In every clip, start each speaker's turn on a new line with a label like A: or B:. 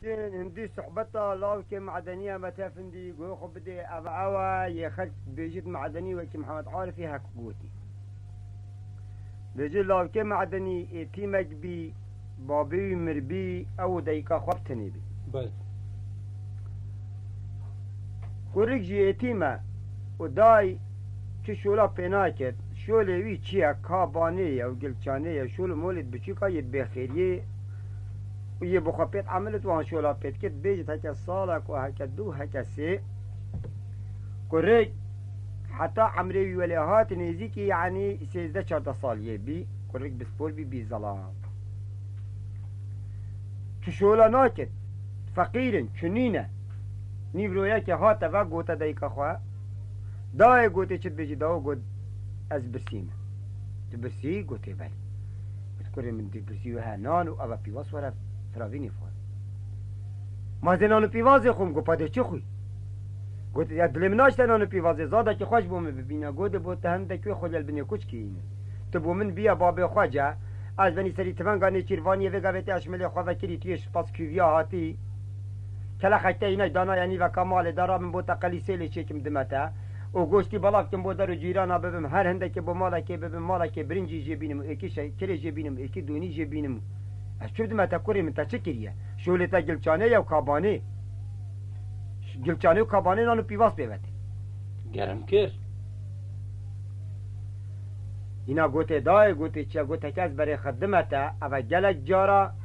A: هندي صحبتها لاوك معدنية متافندي جو خو بدي أبعوا يخلت بيجيت معدني وكي محمد عارفي هك قوتي بيجي لاوك معدني تيمك بي بابي مربي أو دايكا خبتني بي
B: بله
A: كوريك جي تيمة وداي كشولا بيناكت شولي وي چيا كابانية وقلچانية شول مولد بچيكا يبخيريه ويه بخبيت عملت وان شولا بيت كت بيجت هكا صالك وهكا دو هكا سي كوريك حتى عمري وليهات نيزيكي يعني 13 سال يبي كوريك بسبول بي ظلام كشولا ناكت فقيرن شنينة نيفرويا كي هاتا و قوتا دايكا خوا داي قوتي چت بيجي داو قد از برسيمة تبرسي قوتي بالي بتكوري من دي برسي وها نانو أبا بيواس ورا تراوینی فور ما زنانو پیوازه خوم گو پاده چی خوی گوت یا دلم ناشته نانو پیوازه زاده که خوش بوم ببینه گوده بود تهنده که خولیل بنی کچ که اینه تو بومن بیا باب خواجه از بنی سری تفنگانی چیروانی وگا بیتی اشملی خواه کری تویش پاس کیویا هاتی کلا خیطه اینه دانا یعنی و کمال دارا من بود قلیسه چکم دمته و گوشتی بلاف کم بود رو جیرانا ببم هر هنده که با مالا که ببم مالا که برنجی جبینم اکی کلی جبینم اکی دونی جبینم شو بدي ما تكوري من تشكريه شو اللي تجلشانه يا كاباني جلشانه وكاباني نانو بيواس بيبتي
B: گرم کر
A: هنا قوتي داي قوتي چه قوتي كاز بري خدمته اما جلك جارا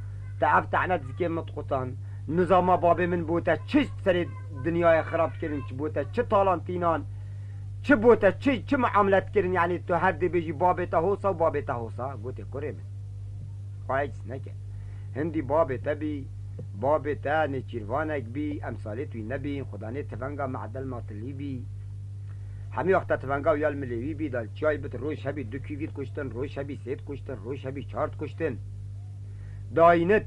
A: تعب تعنت زكي متقطان نظام بابي من بوتا چه سري دنيا خراب كرن چه بوتا چه طالانتينان چه بوتا چه معاملات كرن يعني تو هر دي بيجي بابي تهوسا وبابي تهوسا قوتي كوري من خواهيجس نكه هندي باب تبي باب تا نچيروانك بي امثالت وي نبي خداني تفنگا معدل ماطلي بي همي وقت تفنگا ويال مليوي بي دال چاي بت روش هبي دو كيويت كشتن روش هبي سيت كشتن روش هبي چارت كشتن داينت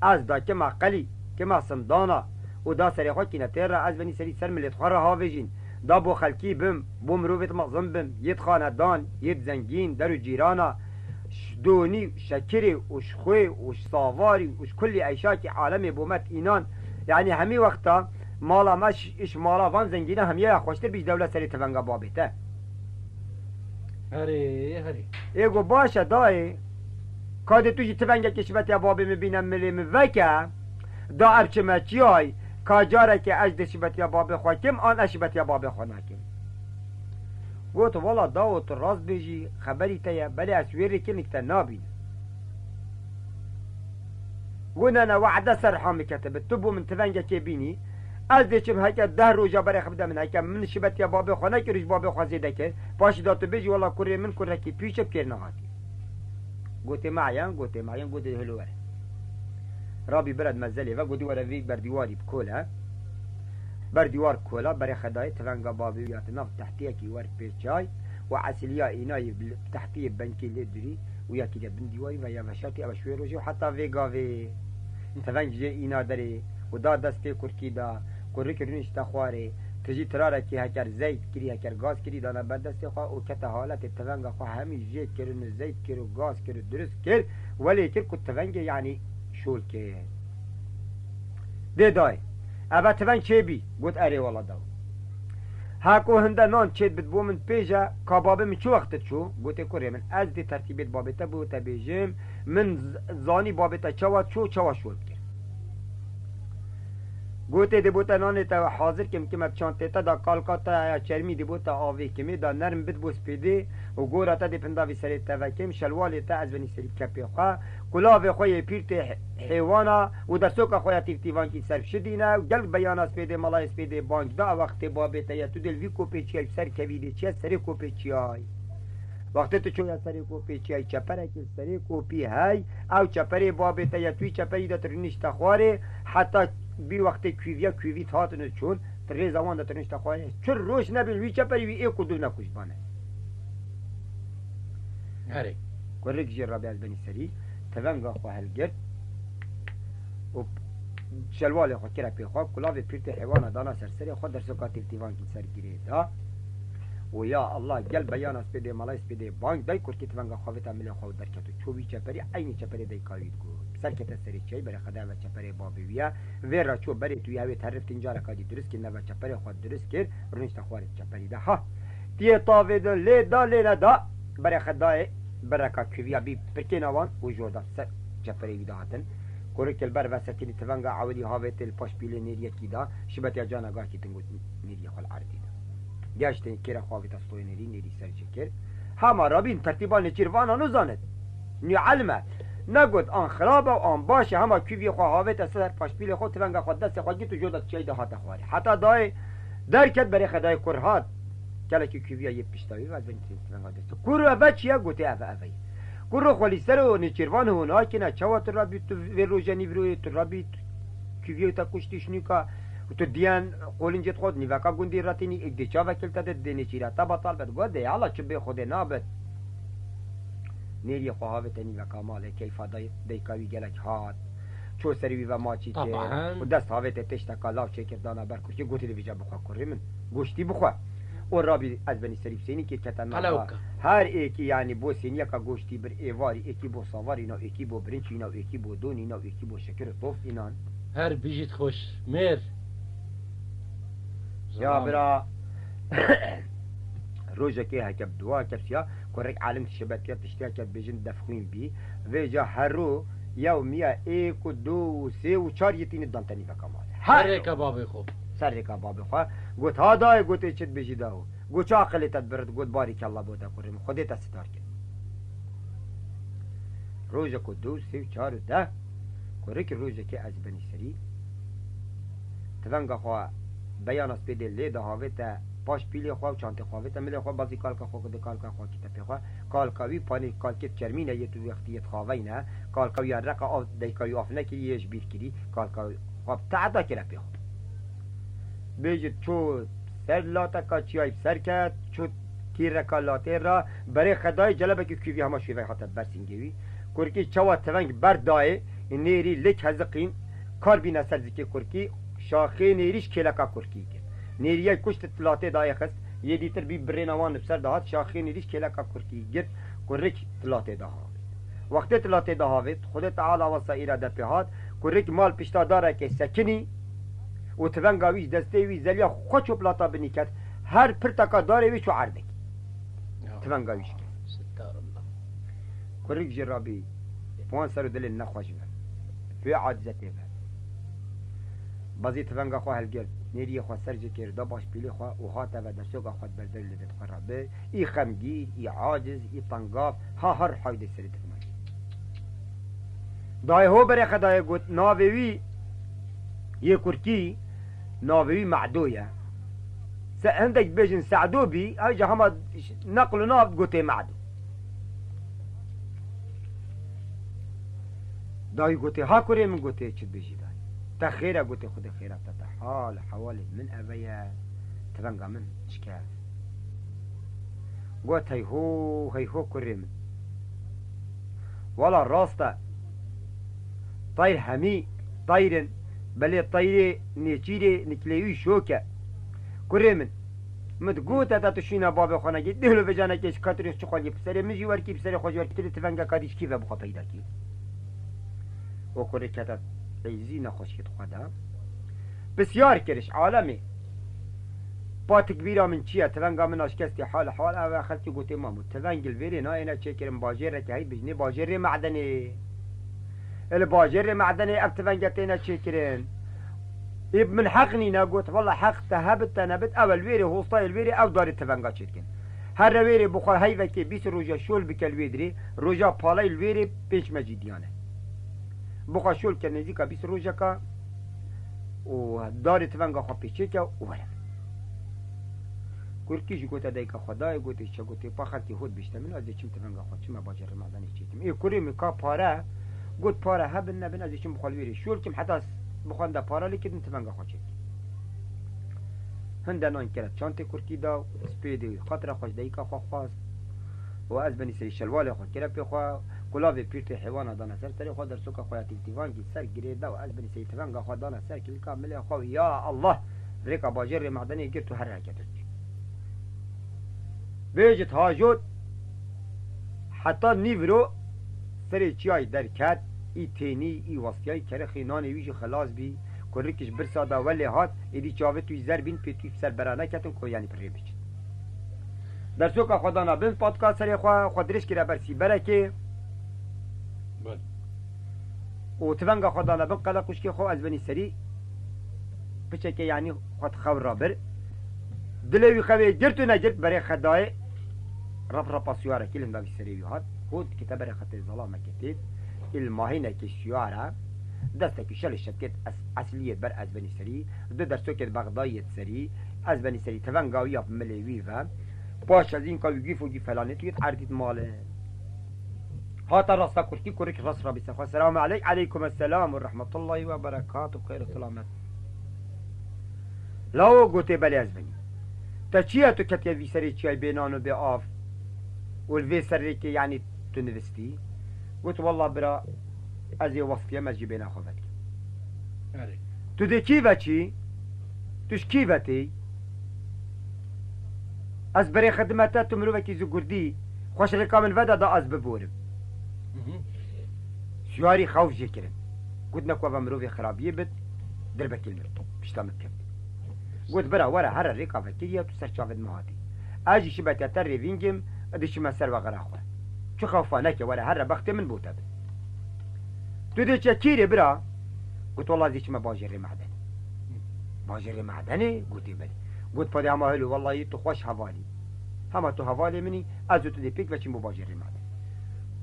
A: از دا كما قلي كما سمدانا و دا سري خو كي نتير از بني سري سر ملت خار هاوجين دا بو خلكي بم بو مروبت مغزم بم يد خاندان يد زنگين درو جيرانا دوني شكري وش خوي وش صافاري وش كل عيشاكي عالمي بومت إينان يعني همي وقتا مالا مش إش مالا فان زنجينا هميه خوشتر بيش دولة سري تفنگا بابته
B: هري
A: ايگو باشه داي كاده توجي تفنگا كشبت يا بابي مبينم ملي مفكا دا ابچما چياي كاجارك اجد شبت يا بابي خواكم آن اشبت يا بابي خوناكم قلت والله داوت الراس بيجي خبري تيا بلي اسويري كنك تنابين قلنا انا وعده سرحامي كتبت تبو من تفنجة كيبيني ازدشم هكا دهر وجا بري خبدا من هكا من شبت يا بابي خوانا كريش بابي خوازيدا كر باش داتو بيجي والله كوري من كوركي بيشب كيرنا هاتي قلت معيان قلت هلو ورا رابي برد مزلي وقلت ورا في برديواري بكولها برديوار كولا بري خداي تفنگا بابي ويات نف تحتيه كي ورد بيرچاي وعسليا ايناي تحتيه بنكي لدري ويا كده بنديواري ويا مشاتي ابشوي روجي وحتى فيغا في تفنگ جي اينا دري ودا دستي كركي دا كوريك رينش تخواري تجي ترارا كي هكر زيت كري هكر غاز كري دانا بدستي خوا او كتا حالت تفنگا خوا همي جيت كرن زيت كرو غاز كرو درس كر ولي كر كنت تفنگ يعني شول كر دي داي ابا تفنگ چه بي قلت اري والله داو هاكو هنده نان چه بدبو من بيجا كابابي من چو وقت چو قلت كوري من از دي ترتيبت بابتا بو تبيجم من زاني بابتا چوا چو چوا شول بكر قلت دي بوتا نان تا حاضر كم كم بچانته تا دا كالكاتا يا چرمي دي بوتا آوي كمي دا نرم بدبو سپيدي و گورا تا دي پنداوي سري تفكم شلوالي تا از بني سري كپي خوا كلاوي خوي بيرت حيوانا و در سوكا خويا تيفتيوان كي سرف شدينا و قلب بيانا سپيدي ملاي سپيدي بانك دا وقت بابتا يا تو دل في كوپي چي سر كويدي چي سري كوپي چي وقت تو چویا سري كوپي چي چپره كي سري كوپي هاي او چپره بابتا يا توي چپري دا ترنش تخواري حتى بی وقت کویویت هاتنه چون تری زمان دتنش تخواه چون روش نبیل وی چپری وی ای کدو نکوش بانه
B: هري
A: کرک جیر رابی از بنی سری تفنگا خواه هلگرد و شلوال خواه کرا پی خواه کلاوی پیرت حیوان دانا سرسری خود در سکا تیفتیوان کی سر گیره دا و یا الله گل بیان است بده مالای است بده بانک دای کرکی تونگا خوابت عمل خود در کتو چوبی چپری عین چپری دای کاوید گو سر کت سری چای بر خدا و چپری بابویا و را چوب بری توی هوی طرف اینجا را کادی درست که نو چپری خود درست کرد رنج تخوارت چپری ده ها تی تاوید لی دا لی ندا بر خدای برکا کویا بی پرکینوان و جودا سر چپری ویدا هاتن کرکل بر وسطی تونگا عولی هاویت الپاش پیل نیریه کیدا شبت یا جانا گاه کی تنگو نیریه خال عردی گشتن کره خواهی تستوی نیری سر چکر همه رابین ترتیبان چیروانا نزاند نی علمه نگود آن خرابه و آن باشه همه کیوی خواهی تستر پاشپیل خود تونگا خود دست خواهی تو جودت چای دهات خواری حتی دای درکت برای خدای کرهات کلا که کیوی یه پیشتاوی و از بین تونگا دست کرو اوه چیه گوته اوه کرو خوالی سر و نیچیروان هونا که نه چوا تو رابی تو ویروژنی ویروی تو رابی کیوی تا کشتیش نیکا تو دیان قولین جت خود نیوکا گوندی راتینی ایک دیچا وکیل تا دینی چیرا تا بطال بد گوه دی حالا چه به خود نابد نیری خواهاوه تا نیوکا ماله کیفا دیکاوی گلک هات چو سریوی و ماچی چه و دست هاوه تا تشتکا لاو چه کردانا برکر که گوتی دیویجا بخوا کری من گوشتی بخوا و رابی از بنی سریف سینی که کتنا هر ایکی یعنی بو سینی که گوشتی بر ایواری ایکی بو ساوار اینا ایکی بو برنچ اینا ایکی بو دون اینا ایکی بو شکر توف اینان
B: هر بیجید خوش میر
A: یا برا روزه که هکب دوا کسیا کرک عالم شبکه تشتیا که بجن دفخوین بی و جا هر رو یومیا ایک و دو و سه و چار یتین دانتنی و کمال
B: هر کباب خوب
A: سر کباب خواه گوت ها دای گوت چت بجی داو گوت چا عقلی تدبرد گوت باریک الله بودا کرم خودت استار کن روزه که دو سه و چار و ده کرک روزه که از بنی سری تفنگا خواه بیان است بده لی ده هاویتا پاش پیلی خواه و چانت خواهیتا ملی خواه بازی کالکا خواه کده کالکا خواه کی تپی خواه کالکاوی پانی کالکت چرمینه یه تو وقتیت خواهی نه کالکاوی رقا آف دیکاوی آف نکی یهش بیر کری کالکاوی خواه تعدا کرا پی خواه بیجید چو سر لاتا کا چیای سر کرد چو تیر رکا لاته را برای خدای جلبه که کیوی همه شویوی حتی برسینگوی کرکی چوا تونگ بردای نیری لک هزقین کار بی نسر زکی کرکی شاخه نیریش کلکا کرکی کرد نیریه کشت تلاته دای خست یه دیتر بی برینوان بسر دهات شاخه نیریش کلکا کرکی گرد کرک تلاته دهات وقتی تلاته دهات خود تعالی و سائره در پیهات کرک مال پشتا داره که سکنی و تونگاویش دسته وی زلیا خوچو پلاتا بنی کرد هر پرتکا داره وی چو عردک تونگاویش کرد
B: ستار الله
A: کرک جرابی پوان سر دل نخواش بر فی عاجزته بر بازی تفنگا خواه هلگرد نیری خواه سرجه کرد دا باش پیلی خواه و هاتا و درسوگا خود بردر لدت خرابه ای خمگیر ای عاجز ای تنگاف ها هر حایده سری تفنگ دای هو بره خدای گوت ناویوی یه کرکی ناویوی معدویه هندک بجن سعدو بی ایجا همه نقل و ناب گوته معدو دای گوته ها کره من گوته چید بجی دای تا خیره گوته خود خیره تا حال حوالی من اویا تفنگا من شکاف گوت هیهو کره من والا راستا طير همي طير بل طير نيچيري نكليوي شوكه كريمن متقوتا تاتشينا بابا خانا جي دهلو بجانا كيش كاتريش چخالي بسري مجي وركي بسري خوش وركي تلي تفنگا كاريش كيفا بخوا پیدا كي وكوري كاتا ايزي نخوش كت خدا بسيار كرش عالمي با تكبيرا من چيا تفنگا من اشكستي حال اوه خلقي قوتي مامو تفنگ الويري نا اينا چه كرم باجر ركي هاي بجني باجر معدني الباجر معدني اب تفنگتينا چه كرن اب من حقني نقول والله حق تهبت نبت اول ويري هوستاي الويري او داري تفنگا چتكن هر ويري بخوا هيوه كي 20 روجا شول بكل ويدري روجا پالاي الويري پیش مجيديانه بخوا شول كنزي کا 20 روجا کا و داري تفنگا خوا پیچه کا ورم كوركي جو گوتا دايكا خداي گوتي چا گوتي پاخر كي هود بيشتا من از چم تفنگا خوا چم باجر معدني چيتم اي كوري مكا پاره گوت پاره هبن نبن از چم بخوا الويري شول كم حتى بخوانده پارا لیکن تفنگا خوچه هنده نان کرد چانت کرکی دا سپیدی خاطر خوش دیکا خواه خواست و از بنی سری شلوال خواه کرد پی خواه کلاوی پیرت حیوان دانا سر تری خواه در سوکا خواه تیوانگی سر گریده و از بنی سری تفنگا خواه دانا سر کل کامل خواه یا الله ریکا باجر معدنی گیر تو هر حرکتت بیجت هاجود حتی نیورو سری چیای درکت ای تینی ای واسیای کرخی نانی ویجی خلاص بی کرکش برسادا ولی هات ایدی چاوه توی زر بین پی توی سر برانه کتن که یعنی پره بچید در سوکا خدا نبین پادکاست سری خود درش که برسی برکه
B: بله
A: و تفنگا خدا نبین قلقش که خو از بنی سری بچه که یعنی خود خور را بر دلوی خواه گرت و نگرت برای خدای رب پاسیاره که لنداوی سریوی هات خود کتاب برای خطر ظلامه کتید الماهینه که شیاره دسته که شل شدکت اصلیت بر از بنی سری دو در سوکت بغدایت سری از بنی سری تفنگاوی اپ ملیوی و باش از این کاوی گیف و گیف فلانه تویت عردید ماله هاتا راستا کرکی کرک راست را بسخوا السلام علیکم السلام و رحمت الله و برکاته و خیر سلامت لاو گوته بلی از بنی تا چیه تو کتی وی سری چیه بینان و بی آف و الوی سری که یعنی تو نوستی گوت والله برا از یه وصفیه مجی بین خواهد
B: آره
A: تو ده کی و چی؟ توش کی و تی؟ از برای خدمته تو مروفه کی زگردی خوش رکامن ودا دا از ببورم شواری خوف جی کرن گوت نکو با مروفه خرابیه بد در بکل مرتو بشتامت کرد گوت برا ورا هر ریکا وکیه تو سر چاود مهاتی اجی شبتی تر ریوینگم ادیش ما سر و غرا خواه چو خوفانه که ورا هر بخت من بوده بد تو ده چه کیره برا گوت والله زیش ما باجر معدن باجر معدنه گوتی بلی گوت پاده همه هلو والله تو خوش حوالی همه تو حوالی منی از تو ده پیک وچی مو باجر معدن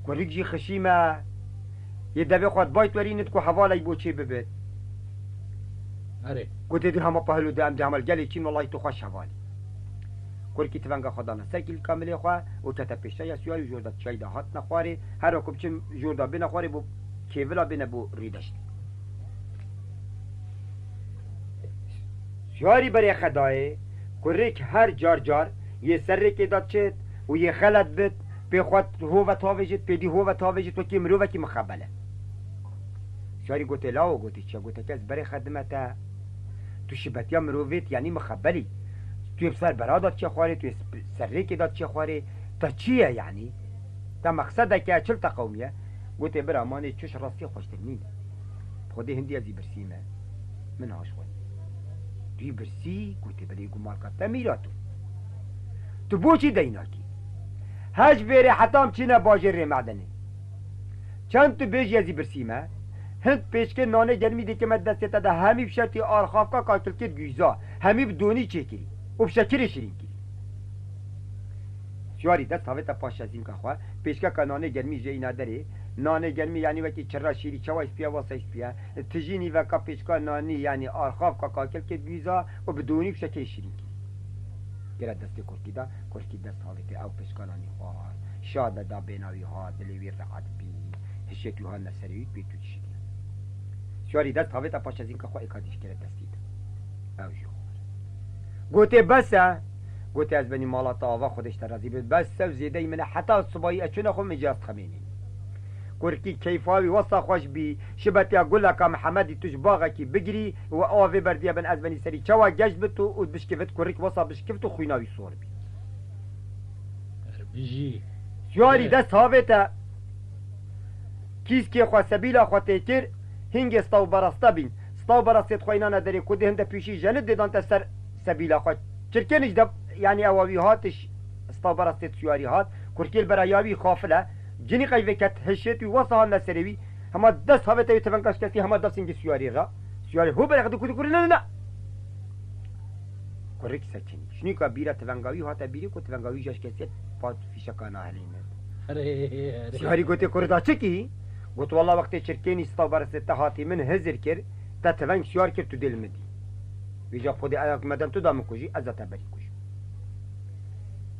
A: گوریک جی خشیمه یه دبه خود بایت ورینت که حوالی بو چه ببید
B: آره
A: گوتی ده همه پهلو ده ام ده همه گلی چین والله تو خوش حوالی گورکی تفنگا خدا نسکیل کاملی خواه و کتا پیشتا یا سیاری جوردا چای ده هات نخواری هر وکم چون جوردا بنخواری بو کیولا بینه بو ریدشت شواری برای خدای کریک هر جار جار یه سر که داد چید و یه خلط بد پی خود هو تاویجت پی دی هو تاویجت و که مروفه که مخبله شواری گوته لاو گوته چه گوته که از برای خدمته تو شبتیا مروفیت یعنی مخبلی توی سر برا داد چه خواری توی سر که داد چه خواری تا چیه یعنی تا مقصده که چل تا قومیه گوته برا مانه چوش راستی خوشتر نید خودی هندی ازی برسیمه من هاش خود توی برسی گوته بلی گمال کتا میراتو تو بو چی دینا کی هج بیره حتام چینه باجر معدنه چند تو بیجی ازی برسیمه هند پیشکه نانه گرمی دی که من دسته ده همی بشتی آرخاف کا کاکل کت گویزا همی بدونی چه کری و بشکر شیرین کری شواری دست هاوه تا پاش از این که خواه پیشکه که نانه گرمی جایی نداره نانه گرمی یعنی وکی چرا شیری چوا اسپیا واسه اسپیا تجینی وکا پیشکا نانی یعنی آرخاف کا کاکل کت گویزا و بدونی بشکر شیرین کری گره دست کرکی دست هاوه تا او پیشکا نانی خواه شاد دا بیناوی ها دلوی رعاد بی هشتو ها نسریوی بیتو چیدی شواری دست هاوه تا پاش از این که خواه اکادیش گره دستید او جو گوته بسه گوته از بنی مالات آوا خودش ترازی بود بسه و زیده منه حتی صبایی اچونه خو مجاست خمینی کرکی کیفاوی وسط خوش بی شبتیا گله که محمدی توش باغه کی بگیری و آوه بردیا بن از بنی سری چوا گشت بتو و بشکفت کرک وسط بشکفت و خویناوی سور بی
B: بیجی
A: شواری دست هاوه تا کیس که خواه سبیلا خواه تیکر هنگ استاو براستا بین استاو براستت خوینا نداری کده هنده پیشی جنت دیدان تا سر سبیلا خواه چرکنش دب یعنی اواوی هاتش استاو براستت سیاری هات کرکیل برایاوی خافله جنی قیوه کت هشتی واسه ها نسروی همه دست هاوه تایو تفنگاش کسی همه دست اینگه سیاری را سیاری هو برقدو کدو کری نه نه کرک سچنی شنی که بیره تفنگاوی هاتا بیره که تفنگاوی جاش کسی پاد فیشکانا هلینه
B: آره
A: سیاری گوته کردا چکی گوت والله وقتی چرکینی استاو براستت هاتی من هزر کر تا تفنگ سیار کر تو دل مدی ویجا خودی ایاک مدن تو دام کجی ازتا بری کش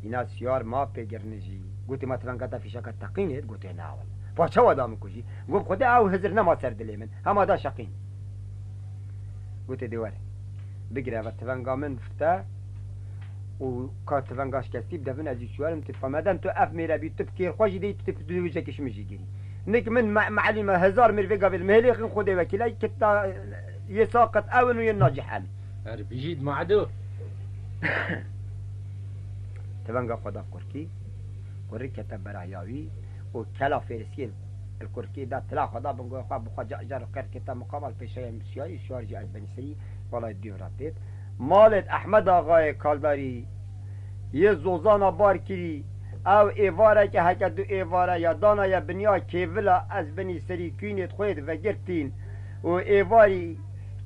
A: اینا سیار ما پیگرنجی گوتی ما تفنگا تا فیشکا تقینید گوتی نه والله پاچه و دام کجی گفت خودی او هزر نما سر دلی من همه دا شقین گوتی دیواره بگیره و تفنگا من فتا و که تفنگاش کسی بدفن ازی سیارم تفهمدن تو اف میره بی تو بکیر خوشی دی تو دویجه کشمجی گیری نک من معلم هزار مروی قبل مهلی خن خودی وکیلی کتا یه ساقط اون و یه ناجح هم
B: آره بیجید معدو
A: تبنگا خدا کرکی کری کتب برایاوی و کلا فارسیه الكركي ده طلع خدا بنقول خا بخا جار قر كتاب مقابل پیشه مسیاری شارجی از بنی سری بالای دیوراتید مالت احمد آقای کالداری یه زوزانا بار کری او ایواره که هکه دو ایواره یا دانا یا بنیا کیولا از بنی سری کینت خوید و گرتین و ایواری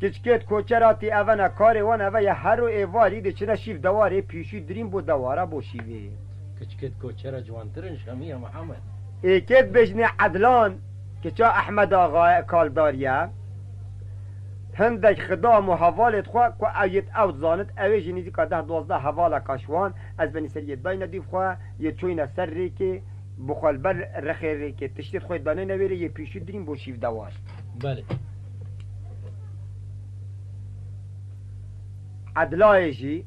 A: کچکت کوچراتی اونا کار وان او یا هر ایواری ده چنه شیف دواره پیشی دریم بو دواره بو شیوه
B: کچکت کوچرا جوانترن شمیه محمد
A: ایکت بجنه عدلان که چا احمد آقای کالداریه هندک خدام و حوالت خواه که اویت اوت زانت اوی جنیزی که 10-12 حوالا کاشوان از بنی سری دای ندیف خواه یه چوینه سر ری که بخال بر رخی ری که تشتید خواه دانه نویره یه پیشو دریم بو شیف دوار
B: بله
A: عدلای جی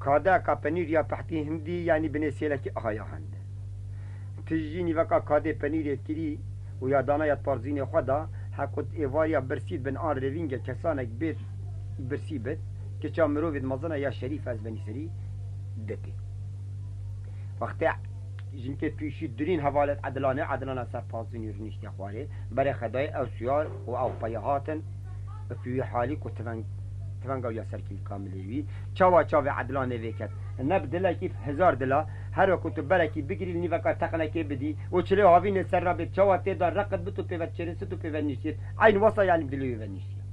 A: کادا که پنیر یا پحتی هندی یعنی بنی سیلکی آیا هنده تجینی وکا کاده پنیر کری و یا دانه یا پارزین خدا حکوت ایواریا برسید بن آن روینگ کسانک بید برسی بید که چا مروید مزنه یا شریف از بنی سری دتی وقتی جنکه پیشی درین حوالت عدلانه سر پارزین رنیشتی خواره برای خدای او سیار و او پیهاتن فی حالی که تفنگا یا سرکی کاملیوی چاوا عدلانه ویکت نب دلا کیف 1000 دلا هر وقت برکی بگیری نیوکا تقنکی بدی و چله هاوین سر را به چاوا تیدا رقد بتو پیوت چرسه تو پیوت نیشید عین واسا یعنی دلیوی و نیشید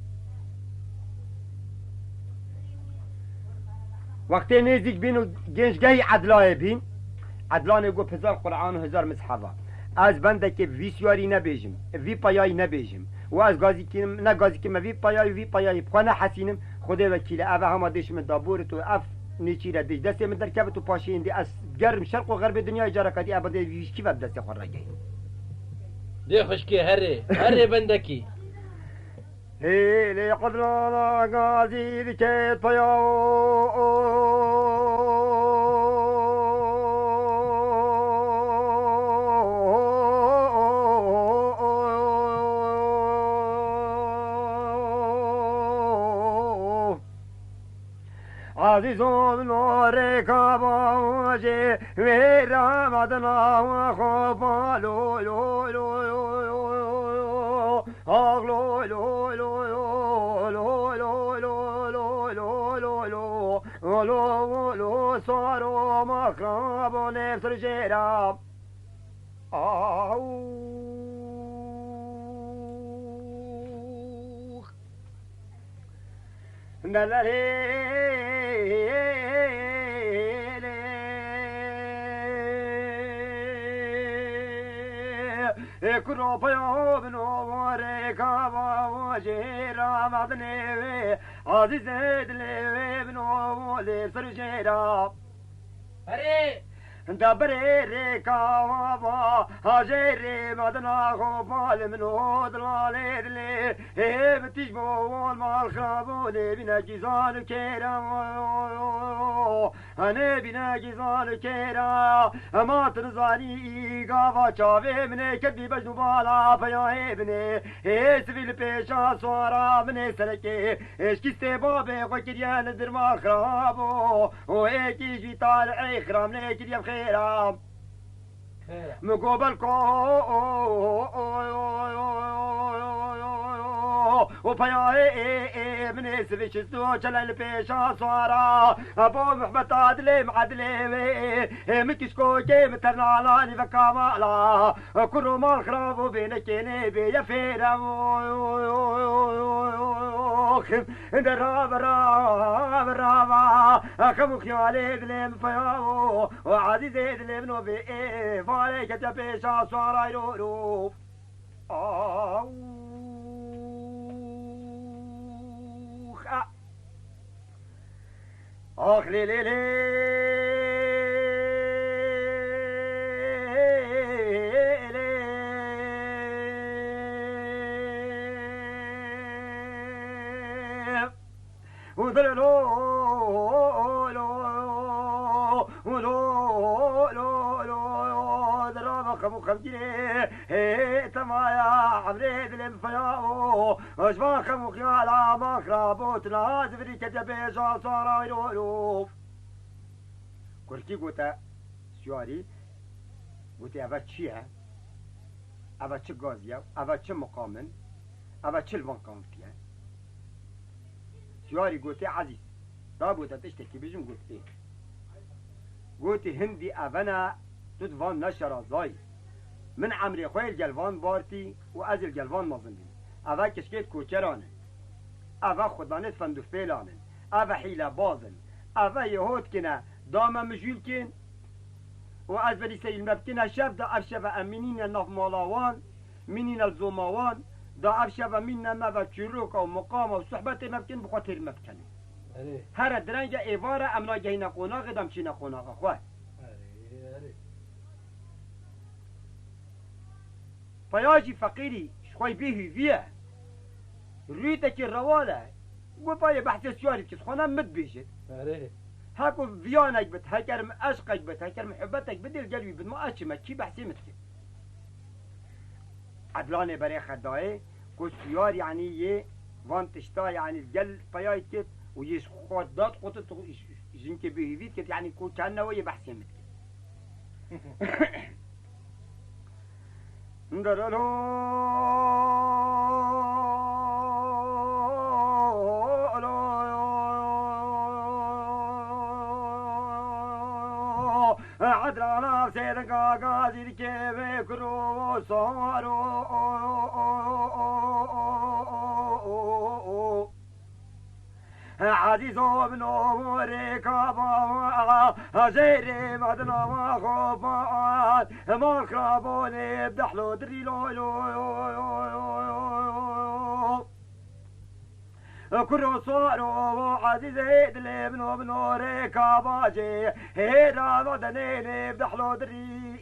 A: وقتی نزدیک بینو گنجگاهی عدلانه بین عدلانه گو 1000 قرآن و 1000 مصحفه از بنده که وی سیاری نبیجم وی پایایی نبیجم و از گازی که نه گازی که وی پایایی بخوانه حسینم خدا وکیل اوه همه دیشم دابور تو اف نیچی را دیش دستی من در کبت و پاشیندی از گرم شرق و غرب دنیا اجاره کردی ابدا ویش کی وب دستی خور رگی
B: دی خشکی هره بندکی
A: هیلی قدرانا گازی دیکت پایا عزیزان نور کباجه و رمضان و خوبالو لو لو لو آغلو لو لو لو لو لو لو لو لو لو سارو مخرب و نفسر جرام کرو پیو بنو وره کبا جیرا مدنه عزیز دل بنو لی سر جیرا
B: هره
A: دبره رکابا هاجری مدنا خوبال منو دلاله دلی بتیج بول مال خرابوني بنا جيزان كيرا انا بنا جيزان كيرا ما تنزاني قافا شافي مني كدي بجنو بالا فيا ابني سبيل بيشا صورا مني سلكي اشكي بابي وكريان درما خرابو وهيكي جي طالع خرام ليك يا خيرام مقابل وبياي من سفيش الزو جلال بيشا صارا ابو محمد عدلي معدلي مكشكو كي مترنالاني فكامالا كرو مال خرابو بينكيني بيا فيرا دراب راب رابا خمو خيالي دلم فياو وعزيزي دلم بي فالك تبيشا صارا يروف آخ لی لی لی تمايا عبريد الانفياو اشباخ مخيالا مخربوت ناز فريكة بيشا صارا يروف کرکی گوته سیاری گوته اوه چیه؟ اوه چه گازیه؟ اوه چه مقامن؟ اوه چه الوان کامتیه؟ سیاری گوته عزیز دا بوده تشتکی بجم گوته گوته هندی اوه تود وان نشرازای من عمری خوی الجلوان بارتی و از الجلوان مازندیم اوه کشکیت کوچرانه اوه خدانت فندو فیلانه اوه حیله بازن اوه یهود کنه دام مجول کن و از بری سیل مبکنه شب دا افشب امینین ناف مالاوان مینین الزوماوان دا افشب امین نمه چروک و مقام و صحبت مبکن بخاطر مبکنه هر درنگ ایواره امنا گهین قوناغ دم چین قوناغ خواه پایاجی فقیری شخوی بیهی ویه رویده که رواله گو پای بحث سیاری کس خونه مد بیشد هاكو فيانك بت هاكرم عشقك بت هاكرم محبتك بدل قلبي بت ما اشمك كي بحسي متك عدلاني بري خداي كو سيار يعني يه وان تشتا يعني الجل فياي كت ويش خدات قطت جنك بهيفيت كت يعني كو كان ويه بحسي متك ندرلو عدلانا سيدنكا قازي كيف كرو صارو عزيزو بن أموريكا با زيري مدنا ما خوفات ما خرابوني بدحلو دريلو كرو صارو عزيزي دلي بنو ريكا باجي هيدا مدنيني بدحلو دري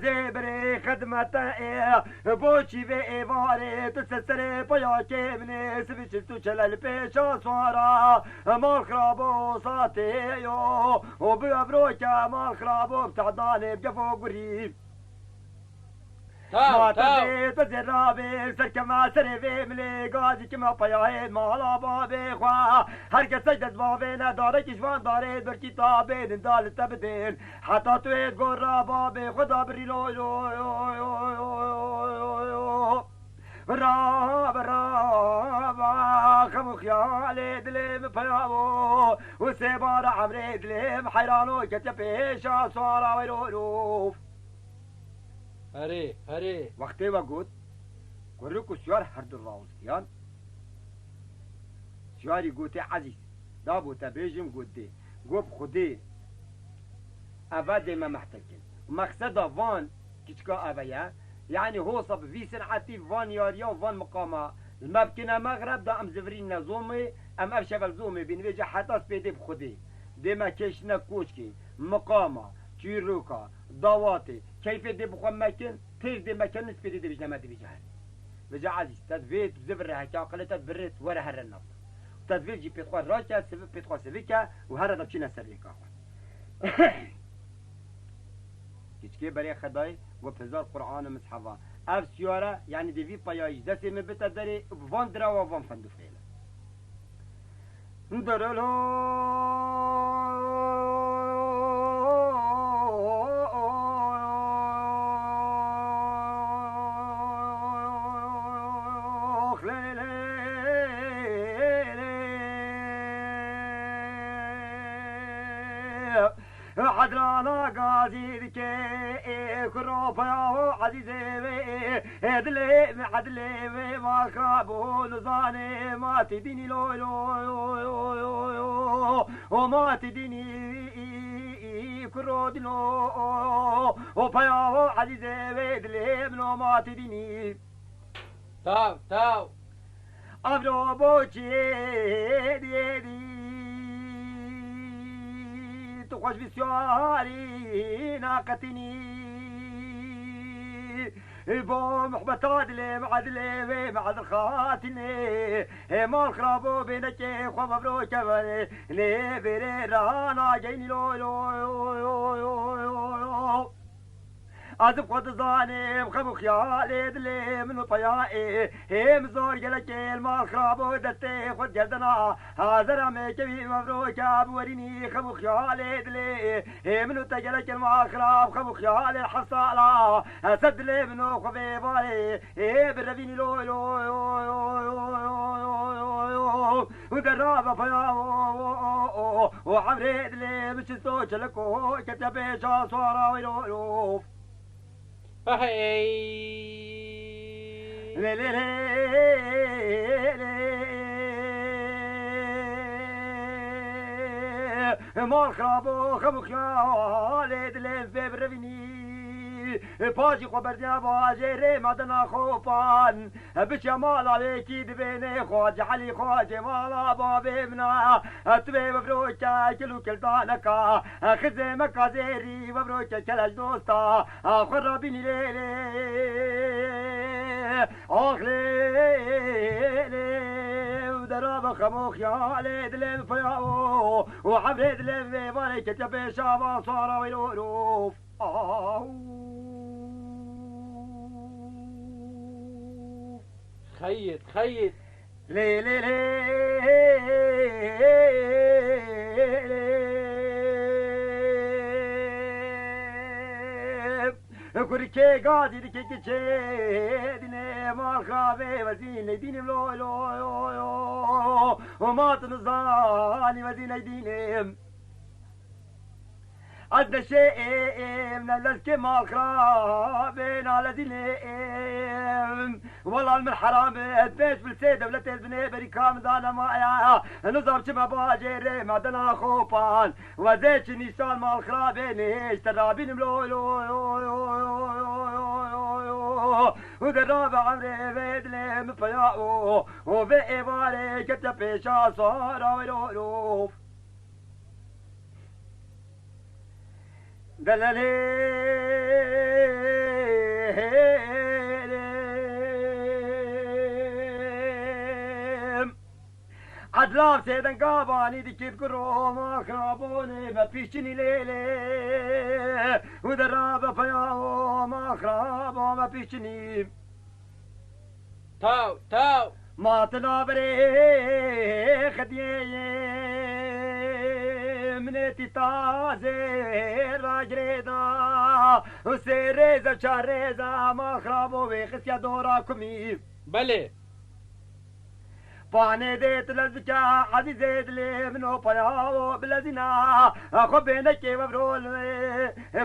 A: زبري خدمة بوشي في إيواري تسسري بياكي مني سبيشتو شلال بيشا صارا مال خرابو صاتيو وبيبروكا مال خرابو بتعداني بجفو قريب ما تزيد تزرابي سركما سريفي ملي قاضي كما بياهي مالا بابي خوا هركس سجدت بابينا دارك جوان داري بركي طابين دال تبدين حتى تويت قرى بابي خدا بريلو راب خمو خيالي دليم بياو وسيبار عمري دليم حيرانو كتبيشا صارا ويروف
B: هري
A: وقتی و گود گروه کو سیار هر دو راوزیان سیاری گوته عزیز دا بوتا بیجم گوته گوب خودی اوه دیمه محتکن مقصد وان کچکا اوه يعني هو صب في سنعتي فان ياريا وفان مقامة المبكنة مغرب دا ام زفرين نزومي ام افشبل زومي بنويجا حتى سبيدي بخودي ديما كيشنا كوشكي مقامة تيروكا دواتي كيف دي بخوا مكان تير دي مكان نسبيدي دي بجنما دي بجهل بجا عزيز تدفيت زفر هكا قلت تدفرت ورا هر النفط تدفيت جي بيتخوا راكا سبب بيتخوا سبيكا وهذا دبشينا سريكا كيشكي بري خداي وبهزار قرآن مصحفا اف سيارة يعني دي في باياج دسي من بيتا داري فان درا وفان فندو فيلا ندرلو عدلانا قاضي ذكي كروبا عزيزي دلي عدلي ما خابو نزاني ما تديني لو وما تديني كرو دلو وبيا عزيزي دلي منو ما تديني
B: تاو
A: أبرو بوشي دي تخش بسياري ناقتني بو محبطات لي معدلي معد الخاتني مال خرابو بينك خو مبروك لي بري رانا جايني لو از خود زانم خم خیال دل منو پیای هم زور گلک المال خراب و دست خود گردنا حاضرم کبی مبروک ابورینی خم خیال دل منو تگلک المال خراب خم خیال الحصاله سد لي منو خفي بالي بالرفيني لو لو ودرابة فيا وعمري لي مش الزوج لكو كتبي صورة ويلوف لي لي لي مال خرابو خمو خيالي دلي في بالرفيني پاشی خو بردیا واجره مدنا خوفان بچه مالا ویکی دبینه خواج علی خواج مالا بابی منا توی بفروکا کلو کلتانکا خزه مکا زیری بفروکا کلش دوستا خرابینی لیلی آخ لیلی ودراب خمو خیالی دلیم فیاو وعبری دلیم ویوانی کتب شابا صارا ویلوروف
B: خيط خيط
A: لي لي لي كوركي قاعد كي ديني مال خافي وزين ديني لو لو لو وما تنزاني وزين ديني عدنا شيء من الذكي ما خرابين على دينهم والله من حرام بيش بالسيدة ولا تلبني بريكام دانا معايا نظام شما باجر ما دنا خوفان وزيش نيسان ما خرابين اشترابين ملو لو ودراب عمري بيد لي مفياو وفي إباري كتب بيشا صارا ويروف دلالي عدلاب سيدن قاباني دكيت كروما خرابوني بفيشني ليلي ودراب فياو ما خرابو ما فيشني
B: تاو تاو
A: ما تنابري خديه منتي تازه راجريدا وسيريزا شاريزا ما خرابو بخسيا دورا كمي
B: بله
A: فاني ديت لزكا عزيزي دلي منو بياو بلزينا اخو بينك وبرول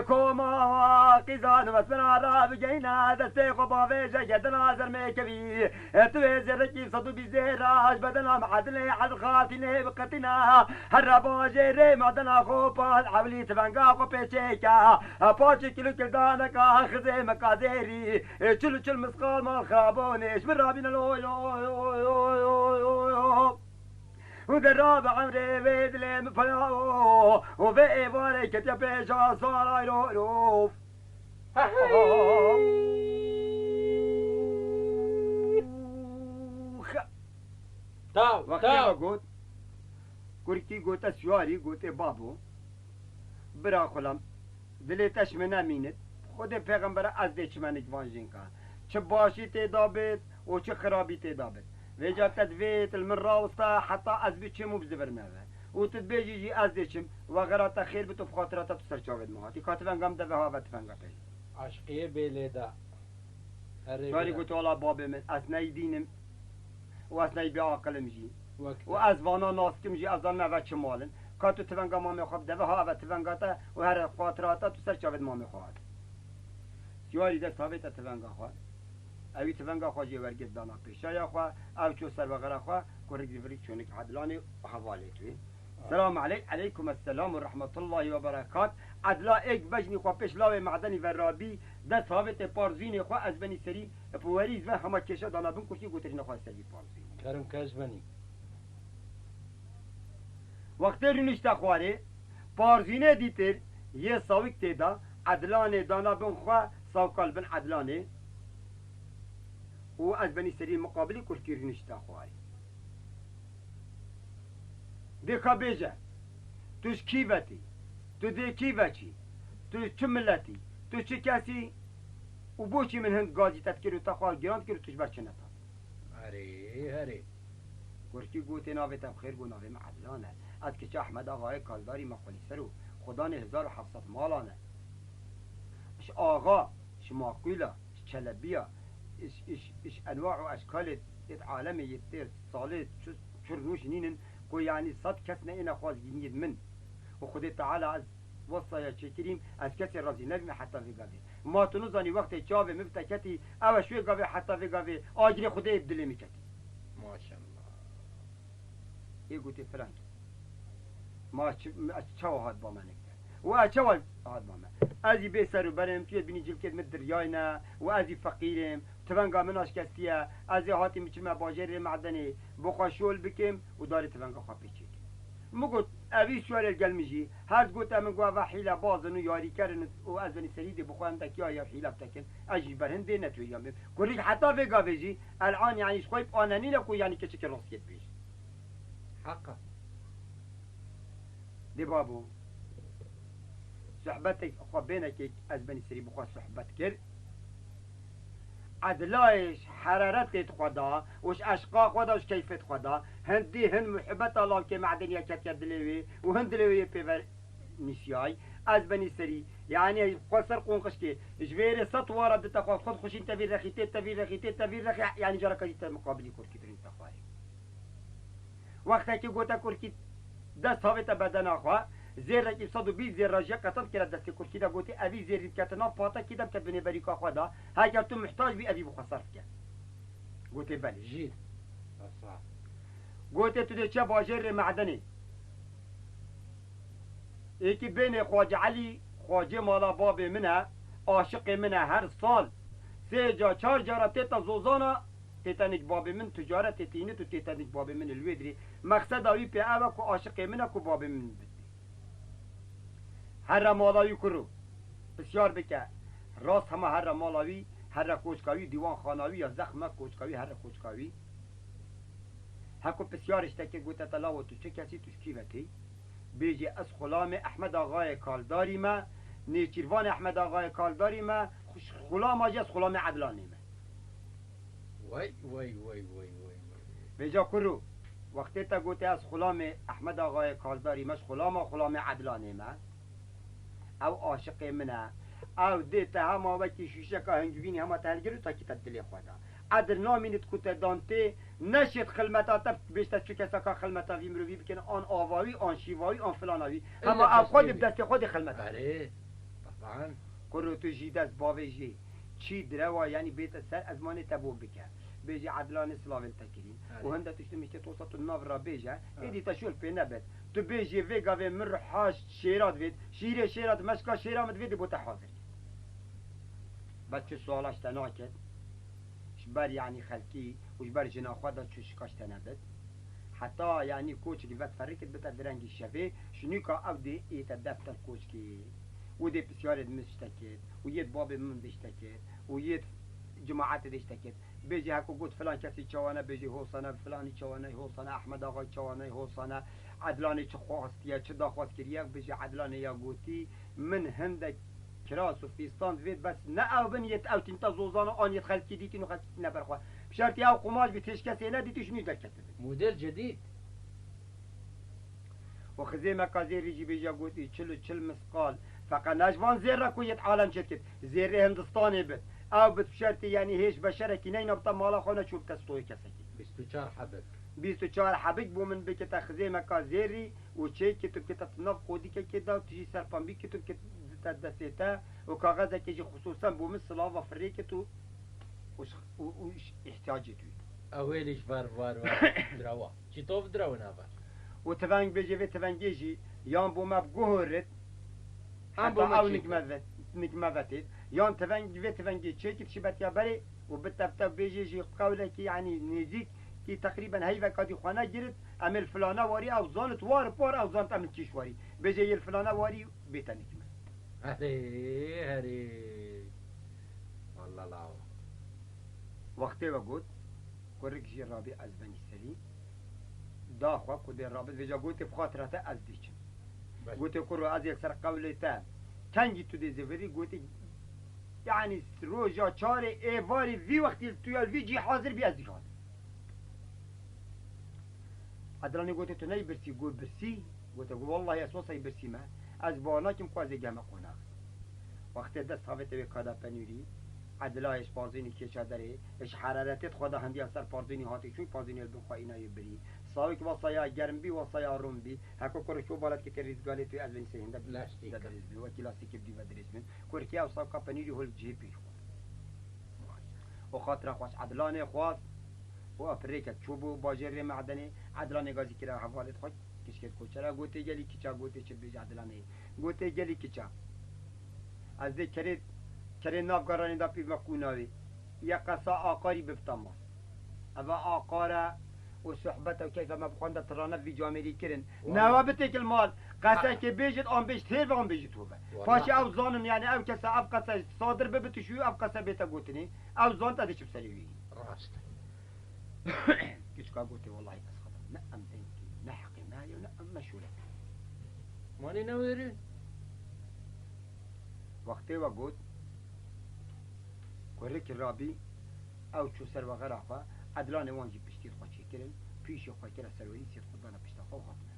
A: كوما قيزان واسمنا راب جينا دستي خو بافيجا جدنا زرمي كبي توي زركي صدو بزيراج بدنا معدلي عد خاتني بقتنا هربا جيري معدنا خو بال عولي تبنقا خو بيشيكا باشي كيلو كلدانكا خزي مكازيري چلو چل مسقال ما خرابونيش من رابين لو لو ودراب عمري بيد لي مفياو وفي إيباري كتب بيشا صارا يروف
B: تاو
A: وقتی ما
B: تاو
A: گوت کرکی گوتا سواری گوته بابو برا خلم دلیتش من امینت خود پیغمبر از دیچ منک وانجین که چه باشی تیدا بید و چه خرابی تیدا بید ويجا تدفيت المراوسة حتى أزبيتشم وبزبر ماذا وتدبيجي جي أزديتشم وغراتا خير بتو بخاطرات تسر شاود مهاتي كاتفان قام دفها واتفان قبل
B: عشقية بيليدا
A: شاري قلت والله بابي من أثناء دينم وأثناء بعقل مجي
B: وقت
A: وأزوانا ناسكم جي أزان نفت شمالن كاتو تفان قام مامي خواب دفها واتفان قاتا وهر خاطراتا تسر شاود مامي خواد شواري ده ثابت تفان قاخواد اوی تفنگا خواجی ورگت دانا پیشایا خوا او چو سر بغرا خوا کرک دیوری چونک عدلانی حوالی توی سلام علیکم السلام و رحمت الله و برکات عدلا ایک بجنی خوا پیش لاوی معدنی و رابی ده ثابت پارزین خوا از بنی سری پوریز و همه کشا دانا بن کشی گوترین خوا سری پارزین
B: كرم كاجبني
A: وقتی رنشتا خواره پارزینه دیتر یه ساویک تیدا عدلانه دانا بن خوا ساوکال بن عدلانه و از بنی سری مقابلی کرکی رنشتا خواری دیکا بیجه توش کی بتی تو دی کی بچی تو چه ملتی تو چه کسی و بوشی من هند گازی تذکر و تخواه گراند کرد توش برچه نتا
B: هری
A: گرکی گوتی ناوی تم خیر گو ناوی معدلانه از کچه احمد آقای کالداری مقالی سرو خدا نه 1700 مالانه اش آقا اش ماقولا اش چلبیا اش انواع و اشکال عالم یتر ساله چرنوش نینن کو یعنی صد کس نه اینا خواست گینید من و خدا تعالی از وصایا چکریم از کسی راضی نبیم حتی وی گاوی ما تو نزانی وقت چاوه مفتکتی او شوی گاوی حتی وی گاوی آجری خدا ابدلی میکتی
B: ماشاءالله
A: یه گوتی فرانک ما چه هاد با من کرد و چه هاد با من ازی به سر و برم توی بینی جل کد دریای نه و ازی فقیرم تفنگا من آشکستیه ازی هاتی میچم باجر معدنی بخواشول بکم و داری تفنگا خواه پیچید مگوت اوی شوال الگلمجی هر گوت من گوا و حیله بازن و یاری کردن و از بنی سریدی بخوام تکیا یا حیله بتکن اجی برهنده نتوییم بیم کلی حتی به گاویجی الان یعنی شوی آنانی نکو یعنی که چه راست بیش
B: حقا
A: دی بابو صحبتك خو بينك از بني سري بخوا صحبت كر عدلايش حرارت خدا وش اشقا خدا وش كيفت خدا هندي هن محبت الله كي معدنيا كت يدلوي وهندلوي بيفر نسياي از بني سري يعني قصر قنقش كي جبير سطوره بتاخذ خد خش انت في رخيتي تفير رخي يعني جرك انت مقابلي كركي ترين تخاري وقتها كي قلت كركي دست هاوت بدن اخوا زیر رکی 120 زیر راجع قطب کرد دستی کرکی دا گوتی اوی زیر کتنا پاتا کدم کد بنی بری کا خدا اگر تو محتاج بی اوی بخصرف کرد گوتی بله
B: جيد صح
A: گوتی تو چه باجر معدنی یکی بین خواجه علی خواجه مالا باب منه عاشق منه هر سال 3 جا 4 جا تیتا زوزانا تیتانیک باب من تجارت تینه تو تیتانیک باب من الویدری مقصد اوی پی اوه کو عاشق منه کو باب من بدی هر مالاوی کرو بسیار بکه راست همه هر مالاوی هر کوچکاوی دیوان خاناوی یا زخمه کوچکاوی هر کوچکاوی هکو بسیار اشتکه گوته تلاو تو چه کسی توش کیوتی بیجی از غلام احمد آقای کالداری ما نیچیروان احمد آقای کالداری ما غلام آجی از غلام عدلانی ما
B: وای
A: بیجا کرو وقتی تا گوته از غلام احمد آقای کالداری مش غلام عدلانی ما او عاشق منه او دیتا همه وکی شیشه که هنگوینی همه تهلگرو تا کی تدلی خواهده عدر نامینت کتا دانته نشید خلمتا تب بیشتر چو کسا که خلمتا وی مروی بکن آن آواوی آن شیواوی آن فلاناوی همه او خود بدست خود خلمتا
B: بله طبعا
A: کرو تو جید از باوی جی چی دروا یعنی بیت سر از مانی تبو بکن بیجی عدلان سلاوین تکرین و هنده تشتو میشه توسط الناف را بیجه ایدی تشول پی نبت تو بیجی ویگا وی من حاش شیرات وید شیرات مشکا شیرامت ویدی بوتا حاضر بچه سوالاش تناکد شبر يعني خلقي وشبر جنا خدا تشكاش تنبت حتى يعني كوتش اللي فرقت بتا درنجي الشفي شنيكا أودي يتدفتر كوتشكي ودي بسيارة مشتكت ويد بابي من بيشتكت ويد جماعات ديشتكت بيجي هكو قلت فلان كسي شوانا بيجي هوصانا فلاني شوانا هوصانا أحمد آغا شوانا هوصانا عدلاني چخواستيا چدا خواستكريا بيجي عدلاني يا قوتي من هندك كراس وفيستان فيت بس نا او بنيت او تنتا زوزانا ان يتخلكي ديتي نو خلكي نبرخوا بشرطي او قماش بتش كسينا ديتي شنو دكت
B: موديل جديد
A: وخزيمة كازير يجي بيجا قوتي تشل مسقال فقط نجوان زير كويت عالم شركت زير هندستاني بت او بشرطي يعني هيش بشركي نين بطا مالا خونا شو بتستوي كسكي
B: 24 حبك
A: 24 حبك بو من بكتا خزيمة كازيري وشي كتب كتا تنف قودي كدا وتجي سرفان بي كتب كتا دستيتا وكاغذا كيجي خصوصا بو من صلافة فريكتو وش احتياجتو
B: اويليش فار دروا چي توف دروا نافر
A: وتفنج بيجي في تفنجيجي يان بو ما بقهرت حتى او نكمفتت يان تفنج في تفنجي تشيكت شبت يا بري وبتفتف بيجي قولك يعني نزيك كي تقريبا هيفا كادي خوانا جرت امل فلانا واري او زانت وار بار او زانت امل كيش واري بيجي الفلانا واري بيتا نكمه
B: هري والله لا
A: وقتی و گفت کرک جی رابی از بنی سری داخوا کدی رابط وجا گفت بخاطرته از دیچم گفت کرو از یک سر قولی تا تنگی تو دی زفری گفت يعني روجا چار ایواری وی وقتی توی وی جی حاضر بی از دیگه عدلانی گوته تو نی برسی گو برسی گوته گو والله اسواسای برسی ما از بالا کم قوازی گمه قناق وقتی دست هاوت به کادا پنیری عدلایش پارزینی کشا داره اش حرارتت خدا هندی اثر پارزینی هاتی چون پارزینی البخوا اینای بری ساوی که وصایا گرم بی وصایا روم بی هکو کرشو بالات که ریزگالی توی از بین سهنده
B: لاستیک.
A: دریز بی و کلاسیک بی و دریز بی کرکی او ساو کپنیری هول جی پی و خاطر خواست عدلانه خواست و افریکت چوبو باجر معدنی عدلانه گازی کرا حوالت خود کشکت کوچرا گوته گلی کیچا گوته چه بیج عدلانه گوته گلی کیچا از ده کرد نافگارانی دا پیو مکوناوی یا قصا آقاری بفتما اوا آقارا و صحبت و کیف ما بخونده ترانه وی جامری کرن نوابتك المال قصا که بیجت آن بیجت هیر و آن بیجت هوبه پاشی او زانن یعنی او کسا او قصا صادر ببت شوی او قصا بیتا گوتنی او زان تا دیشب سریوی
B: راست
A: کچ کا گوته والله بس خدا نه ام انتی نه حقی مالی و نه ام مشوله
B: ماني نويرين
A: وقتی و گوت کرک رابی او چو سر و غرافا عدلان وانجی پشتید خواه چه کرن پیش خواه کرن سروری سید خودانا پشتا خواه خاتنه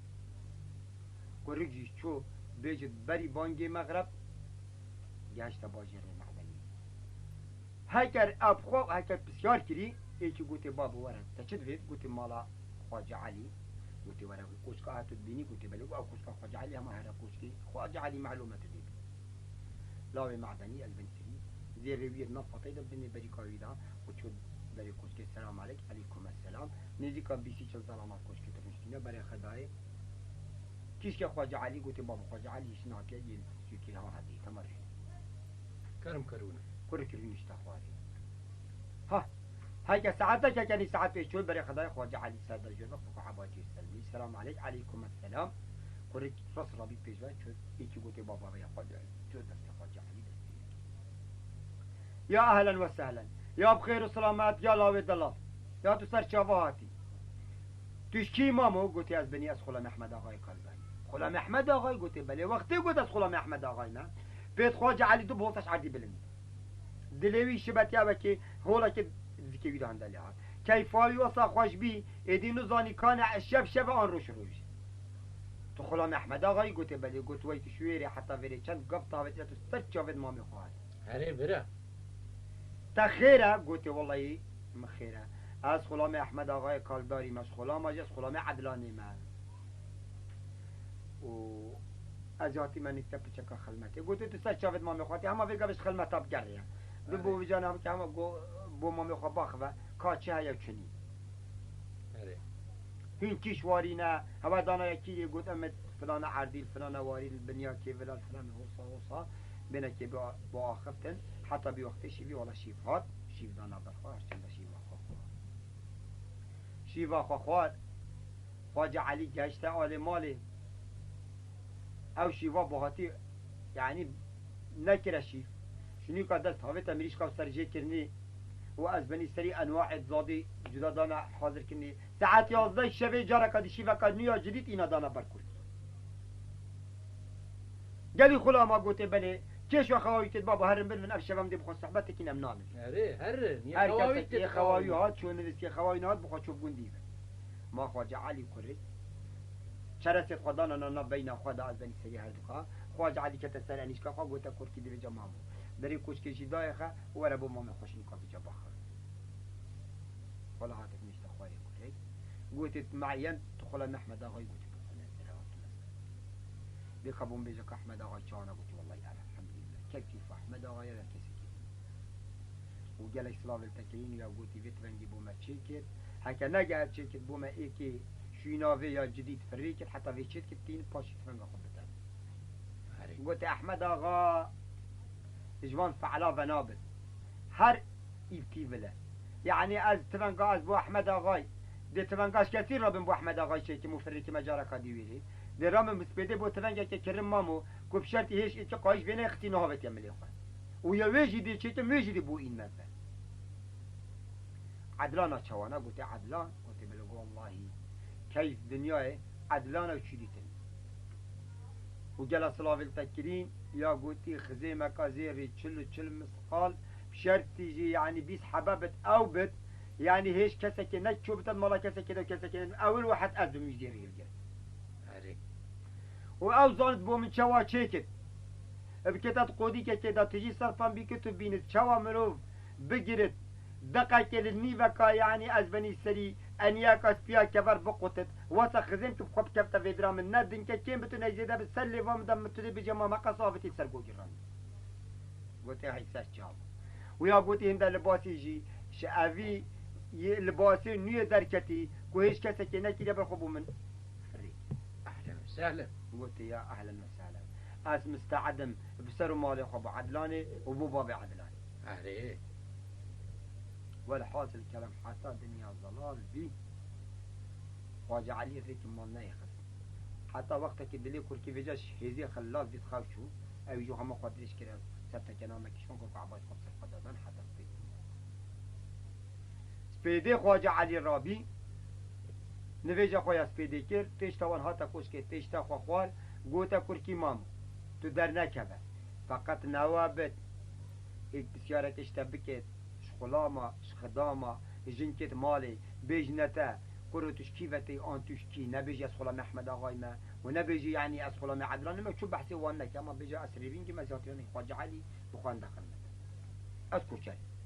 A: کرک جیش چو بیجد بری بانگی مغرب گشت باجر معدنی هکر اب خواه هکر بسیار کری ایچی گوتی بابو ورد تا چه دوید گوتی مالا خواجه علی گوتی ورد کوچکا هاتو بینی گوتی بلو او کوچکا خواجه علی همه هر کوچکی خواجه علی معلومت دید لاوی معدنی البنسری زیر رویر نفطه دا بینی بری کاویدا و چود بری کوچکی سلام علیک علیکم السلام نزیکا بیسی چل سلامات کوچکی ترمشتینه برای خدای کیش که خواجه علی گوتی بابا خواجه علی شناکه یل سوکی ها هدی تمرشید
B: كرم كرونا
A: كل كلمة اشتخواري ها هاي ساعتها كان ساعات في شوي بري خداي خواجة علي سادة جونا فوق حباتي السلمي السلام عليك عليكم السلام كل رص ربي بيجوا شو يجي قوتي بابا يا خواجة شو دست خواجة علي دستي يا أهلا وسهلا يا بخير وسلامات يا لاوي الله يا تسر شافاتي تشكي مامو قلتي از بني از خلام احمد آقای قلباني خلام احمد آقای قلتي بلي وقتي قلت از خلام احمد آقای نه بيت خواجة علي دو بوتش عدي بلند دلوي شبتيا وكي هولا كي زكي بيدو هندالي هات كيفاوي وصا خوش بي ادينو زاني كان شب آن روش روش تو خلام احمد آقای قلت بلي قلت ويت شويري حتى فيري چند قبطة ويت تو سرچ جاود مامي خواهد
B: هري برا
A: تخيرا قلت والله مخيرا از خلام احمد آقای کالداری مش خلام از خلام عدلانی ما و از هاتی من نیست پچکا خلمتی گوتی تو سر شاید ما میخواتی همه ویگا بش خلمتا بگره دو بو جانم که همه بو ما میخوا باخوه کاچه ها یا چنی
B: هري
A: هین کیش واری نه هوا دانا یکی گوت امت فلان عردیل فلان واری البنیا که فلان فلان حوصا بینه که با آخفتن حتی بی وقتی شیوی والا شیف هات شیف دانا برخواه چند شیف آخواه شیف آخواه خواجه علی گشته آل مالی او شیوا باهاتی یعنی نکره شیف شنی که دست هاویت امریش که سرجه کرنی و از بنی سری انواع زادی جدا دانا حاضر کنی ساعت 11 شب جارا که دی شیوا که نیا جدید اینا دانا برکرد گلی خلا ما گوته بله کش و خواهی کد بابا هرم بل من اف شبم دی بخواه صحبت کنم نامل
B: هري هر
A: هر کسی که خواهی هات چون نویسی خواهی نهات بخواه چوب گندی ما خواجه علی کرد شرست خدا نانا بین خدا از بنی سری هر دوکا خواجه علی که تسر انیش که خواه گوته کرد که دیو جا مامو داری کوچ کشی دایخه و ربو مام خوشین کافی جا بخر خلا هاتف نشتا خواهی کرد گوتت معین تو خلا محمد آقای گوتی بخونه سلامت الله بخبون بیجا که احمد آقای چانا گوتی والله الحمدلله کیف احمد آقای را کسی که و گل اسلام التکرین یا گوتی ویت رنگی بومه چی کرد هکه نگه چی کرد بومه ای که شویناوی یا جدید فری کرد حتی ویچید که تین پاشید فرنگا خود بتن
B: هري
A: قلت احمد آقا اجوان فعلا و نابد هر ایبتی بله یعنی از تفنگا از بو احمد آقای ده تفنگاش کثیر رابن بو احمد آقای شی که مفری که مجارا کادی ویری ده رام مسپیده بو تفنگا که کرم مامو گفت شرطی هیچ ایچه قایش بینه اختی نهاوت یملی خواه و یا ویجی دی چیتا ویجی دی بو این مزه عدلان چوانا گوته عدلان گوته بلگو والله کیف دنیای عدلان و چیدیتن و جل صلاف التکرین یا گوتی خزیمه که زیری 40 مسقال شرطی جی یعنی 20 حبابت او بد یعنی هیچ کسی که نه چوبتن مالا کسی که دو کسی که اول واحد از دو میجیری گرد
B: آره
A: و او زانت بو من چوا چیکت بکتت قودی که دا تجی صرفان بیکتو بینید چوا مروف بگیرد دقیقه لنیوه که یعنی از بنی سری انیا که سپیا کفر بقوتت واسه خزیم که بخواب کفتا ویدرا من ندن که کم بتو نجده بسر لیوام دم متوده بجمع مقصافتی سر گو گران گوتی های سر چاو و یا گوتی هنده لباسی جی شعوی لباسی نیو درکتی که هیچ کسی که نکیده برخوبو من فری
B: اهلا وسهلا
A: قلت يا اهلا وسهلا اس مستعدم بسر مالي خب عدلاني وبو بابي عدلاني
B: آره
A: والحاصل الكلام حتى دنيا ضلال بي واجع علي ذيك مال نايخس حتى وقتك دلي كل كيف جاش هذي خلاص بيتخافشوا او يجوا هم قادريش كده سبت كلامك شلون كوكو عباس خبص القدادان حتى سبيدي خواجه علي الرابي نویجا خواه سپیده کرد تشتا وان هاتا کش که تشتا خواه خوار گوتا کرکی مام تو در نکبه فقط نوابت ایک بسیاره تشتا بکت شخلاما شخداما جنکت مالی بیجنتا کرو توش کیوتی آن توش کی نبیجی از خلام احمد آقای ما و نبیجی یعنی از خلام عدلان ما چون بحثی وان نکه اما بیجا اسریبین که مزیاتیانی خواجه علی بخوان دخل نده از کچاری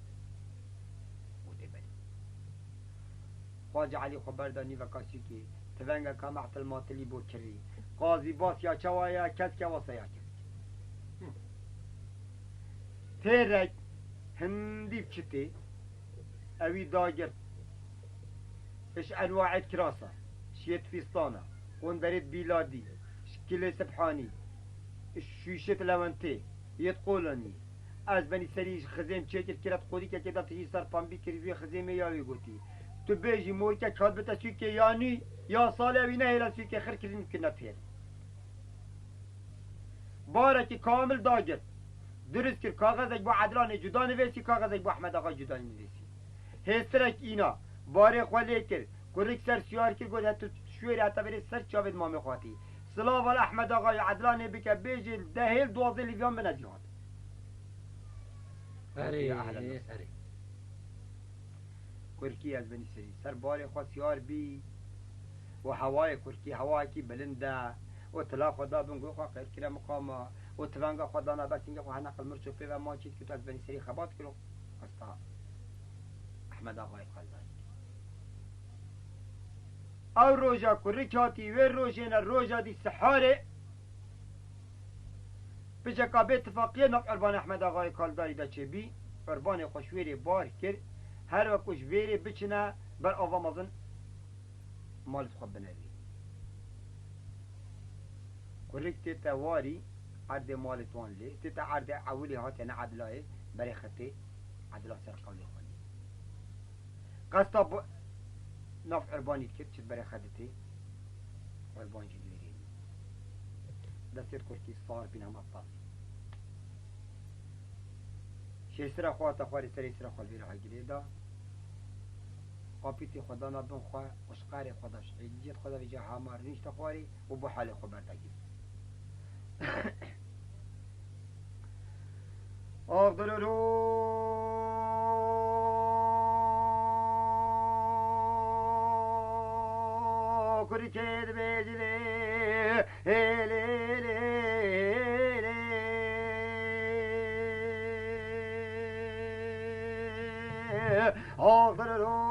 A: خواجه علی خبردانی و کسی که تونگا که معتل ماتلی بود کری قاضی باس یا چوایا کس که واسه یا کس تیرک هندی بچتی اوی داگر اش انواع کراسه شیت فیستانه وندرید بیلادی شکل سبحانی شوشت لونتی یت قولانی از بنی سریش خزیم چیکر کرد قولی که کدت تجی سر پنبی کریزوی خزیمه یاوی گوتی تو بیجی مورکه کاد بتا سوی یانی یا سال اوی نه هیلا سوی که خر کردیم که نتیر باره که کامل داگر درست کرد کاغذ با عدلان جدا نویسی کاغذ با احمد آقا جدا نویسی هسترک اینا باره خواله کرد گرک سر سیار کرد گوید تو شویر حتی بری سر چاوید مامی خواهی سلاو والا احمد آقای عدلان بکه بیجی دهیل 12 لیوان بنزیاد
B: آره
A: کرکی از بنی سری سر بار خواستیار بی و هوای کرکی هوای کی بلنده و طلا خدا بنگو خواه خیر کرا مقاما و تفنگا خدا نبست اینگه خواه نقل مرچو پی و ما چید که تو از بنی سری خبات کرو استا احمد آقای خالدانی او روژا کرکاتی و روژینا روژا دی سحاره بجکا به اتفاقیه نق اربان احمد آقای کالداری دا چه بی اربان خوشویری بار کرد هر وکوش ویری بچنه بر آوا مازن مالت خواب بنوی کرک تیتا واری عرد مالتوان لی تیتا عرد اولی هات یعنی عدلای برای خطی عدلا سر قولی خانی قصدا ناف اربانی کرد چید برای خدتی اربان جدویری دستیت کرکی صار بین هم اطاف شیسرا خواهتا خواری سری سرا خوال بیره های گریدا قاپیتی خدا نبن خواه اشقار خداش عیدیت خدا بجا همار نیشت خواری و بو حال خو بردگی آفدلولو کری کد بیجلی آفدلولو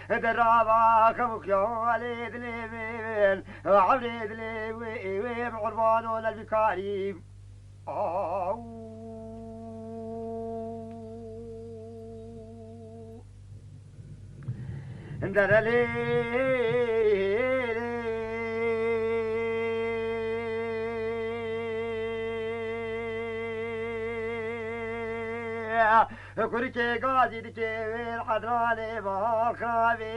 A: درابا خمخيال دليل عبري دليل وعربان ولا البكاري كركي قاعد كيل حضراني باخابي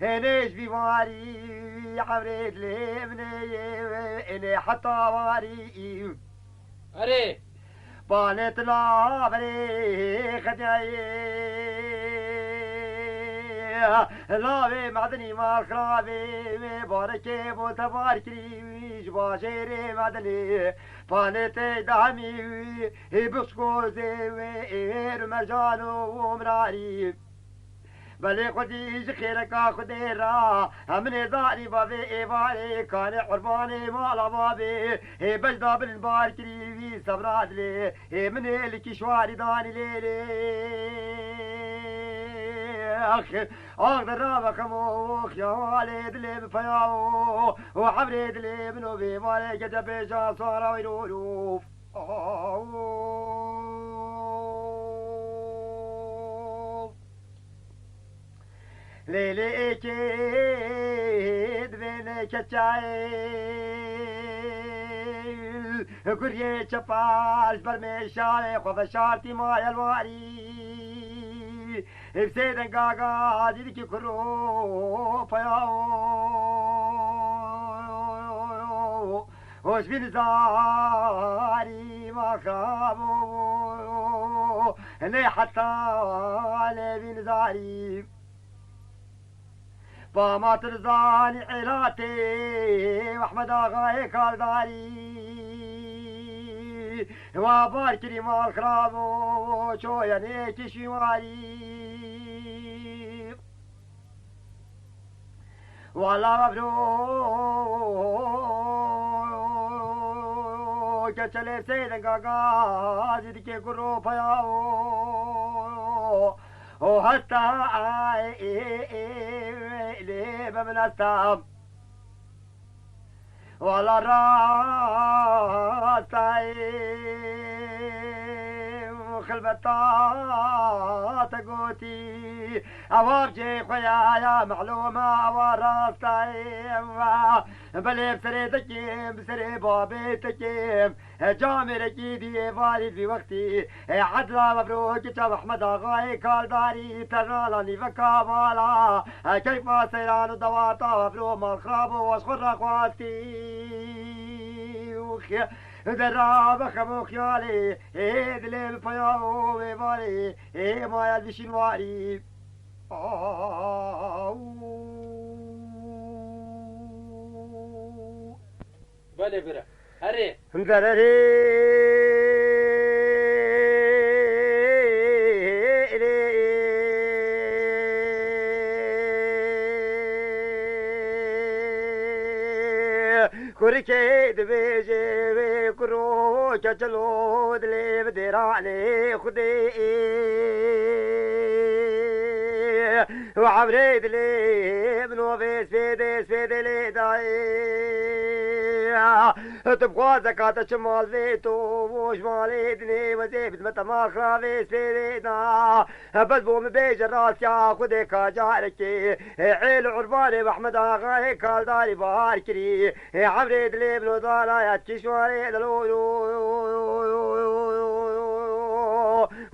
A: انيش بيواري حبريت لي ابني اني حتى واري
B: اره
A: بانت لا بري خدعي لاوي معدني ما خرابي باركي بو تباركي جباجيري معدني فانتي دامي بسكوزي ومرجان ومراري بلي خدي خيرك خدي را من داري بابي ايواري كان قرباني مال بابي بجدا بالبار كريوي صبرات لي من الكشواري داني ليلي اخ اقدر رابك موخ يا والد لي بفياو وحبريد لي منو بيوالي كتب جا صارا ويروف ليلي اكيد بينك الشايل كريه شفاش برميشاري خفشارتي ماي الواري بسيدن قاقا ديدك كرو فياو وش بين زاري ما خابو لي حتى لي بين زاري فما ترزاني عيلاتي واحمد اغاي كالداري وباركري مال خرابو شو يعني تشواري والله مبروك كتلي سيدن قاقا زيدكي قرو فياو وحتى لي بمن التام ولا راسي خلبتا تقوتي أوابجي خويا يا معلومة وراسي بلي بسري تكيم بسري بابي تكيم جامي ركيدي فارد في وقتي عدلا مبروك جاب أحمد أغاي كالداري ترالني فكابالا كيف سيران الدواتا مبروك مال خرابو واشخر أخواتي وخيا دراب خمو خيالي دلي بفياو ببالي ما يلبش الواري
B: بله برا هري
A: كوريكي دبيجي كرو چلو دلي بدراني خدي وعمري دلي بنو في سفيدي لي داي تبغى زكاة شمال زيتو وشمالي دني وزيبت متما خرافي سفيدي دا بس بوم بيج الراس يا خدي كاجاركي عيل عرباني واحمد اغاي كالداري باركري عمري دلي بنو دالا يا تشواري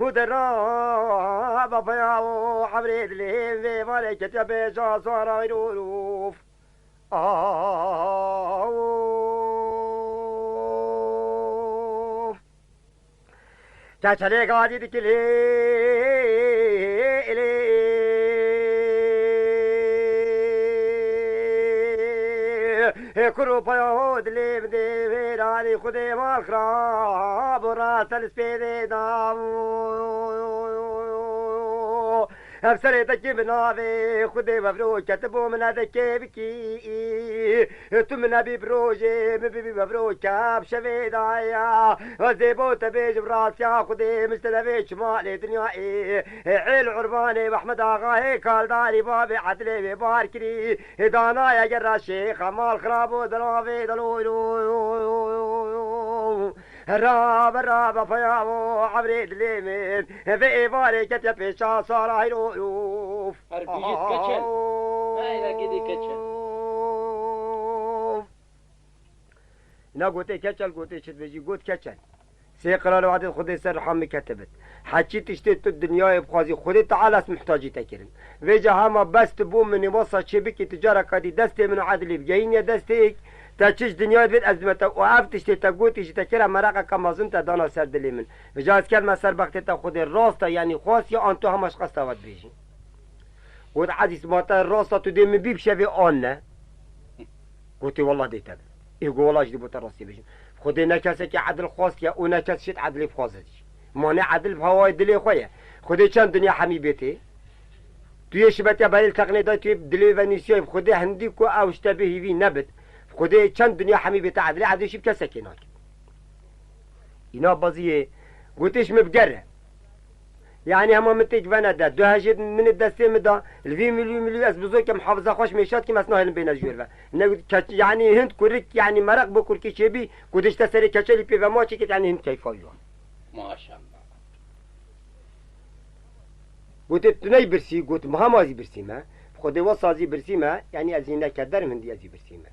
A: ودراب فياو عمري دلي في مالك تبيجا صار يروف چاچلے گاجی دکلے کرو پیو دلیم دے ویرانی خودے مال خراب راسل سپیدے دامو افسر تكي بنافي خذي مبروك كتبوا من هذا كيبكي تمنا ببروجي مبي مبروك كاب شفي دايا وزيبو تبيج براسيا خذي مستلفي شمالي دنياي عيل عرباني واحمد اغاهي كالداري بابي عدلي بباركري دانا يا جرى الشيخ مال خرابو دلافي دلولو راب فياو عبريد ليمين في باري كتب بيشا صار عيروف
B: أربيجيت كتشل هاي كده كتشل
A: نا قوتي كتشل قوتي شد بيجي قوت كتشل سيقرا لو عدد خدي سر حمي كتبت حكي تشتت الدنيا بخازي خدي تعالى محتاجي تكرم فيجا هما بس تبوم من وصل شبكة تجارة كادي دستي من عدلي بجاين يا دستيك تاچش دنیا بید ازمت و افتش تا گوتیش تا کرا مرقه کمازون تا دانا سر دلی من وجاز کرد ما سر بخت تا خود راست یعنی خاص یا آن تو همش قصد بیشی گفت عزیز ماتا راستا تو دیم بیب شوی آن نه گفتی والله دیتا ای گولاش دی بوتا راستی بشم خودی نکسه که عدل خواست که اون نکس شد عدلی بخوازدش مانع عدل بهوای دلی خویه خودی چند دنیا حمی بیتی توی شبت یا برای تقنی دای توی دلی و نیسیای خودی هندی کو اوشته هیوی نبد خودی چند دنیا حمی بیت عدلی عدلشی بکسه که ناکد اینا بازیه گوتش مبگره يعني هما متيج فانا دا دو هجد من الدستين مدا الفي مليون از بزرگ که محافظه خوش میشد که مثلا هلم بین الجور يعني هند كورك يعني مرق بكور كي شبي قدش تسري كشلي بي ما چي يعني هند كيف يوم
B: ما شاء الله
A: قلت تني برسي قلت مهمازي برسي ما خدي وصازي برسي ما يعني ازينا كدر من دي ازي برسي ما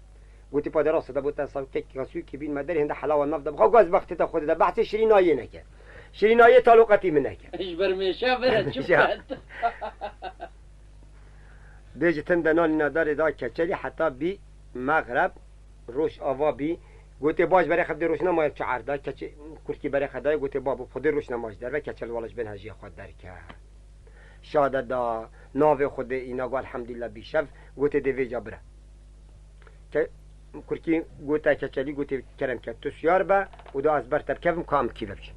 A: قلت با دراسه دا بوتا صاحب كاسو كي بين مدار هند حلاوه النفط بخو غاز وقت تا خود دا بحث شيرين ايه نكه شيرين ايه تعلقتي منك
B: ايش برميشا برد شفت
A: بيجي تندنان ندار دا كچلي حتى بي مغرب روش آوا بي قلت باش برای خود روشنا ما چعر دا کچ کرکی برای خدای قلت بابو خود روشنا ماش در و کچل ولش بن هجی خود در که شاده دا ناو خود اینا قال الحمدلله بیشف قلت دوی جبره که کرکی قلت کچلی قلت کرم که تو سیار با و دا از برتر کفم کام کی بکش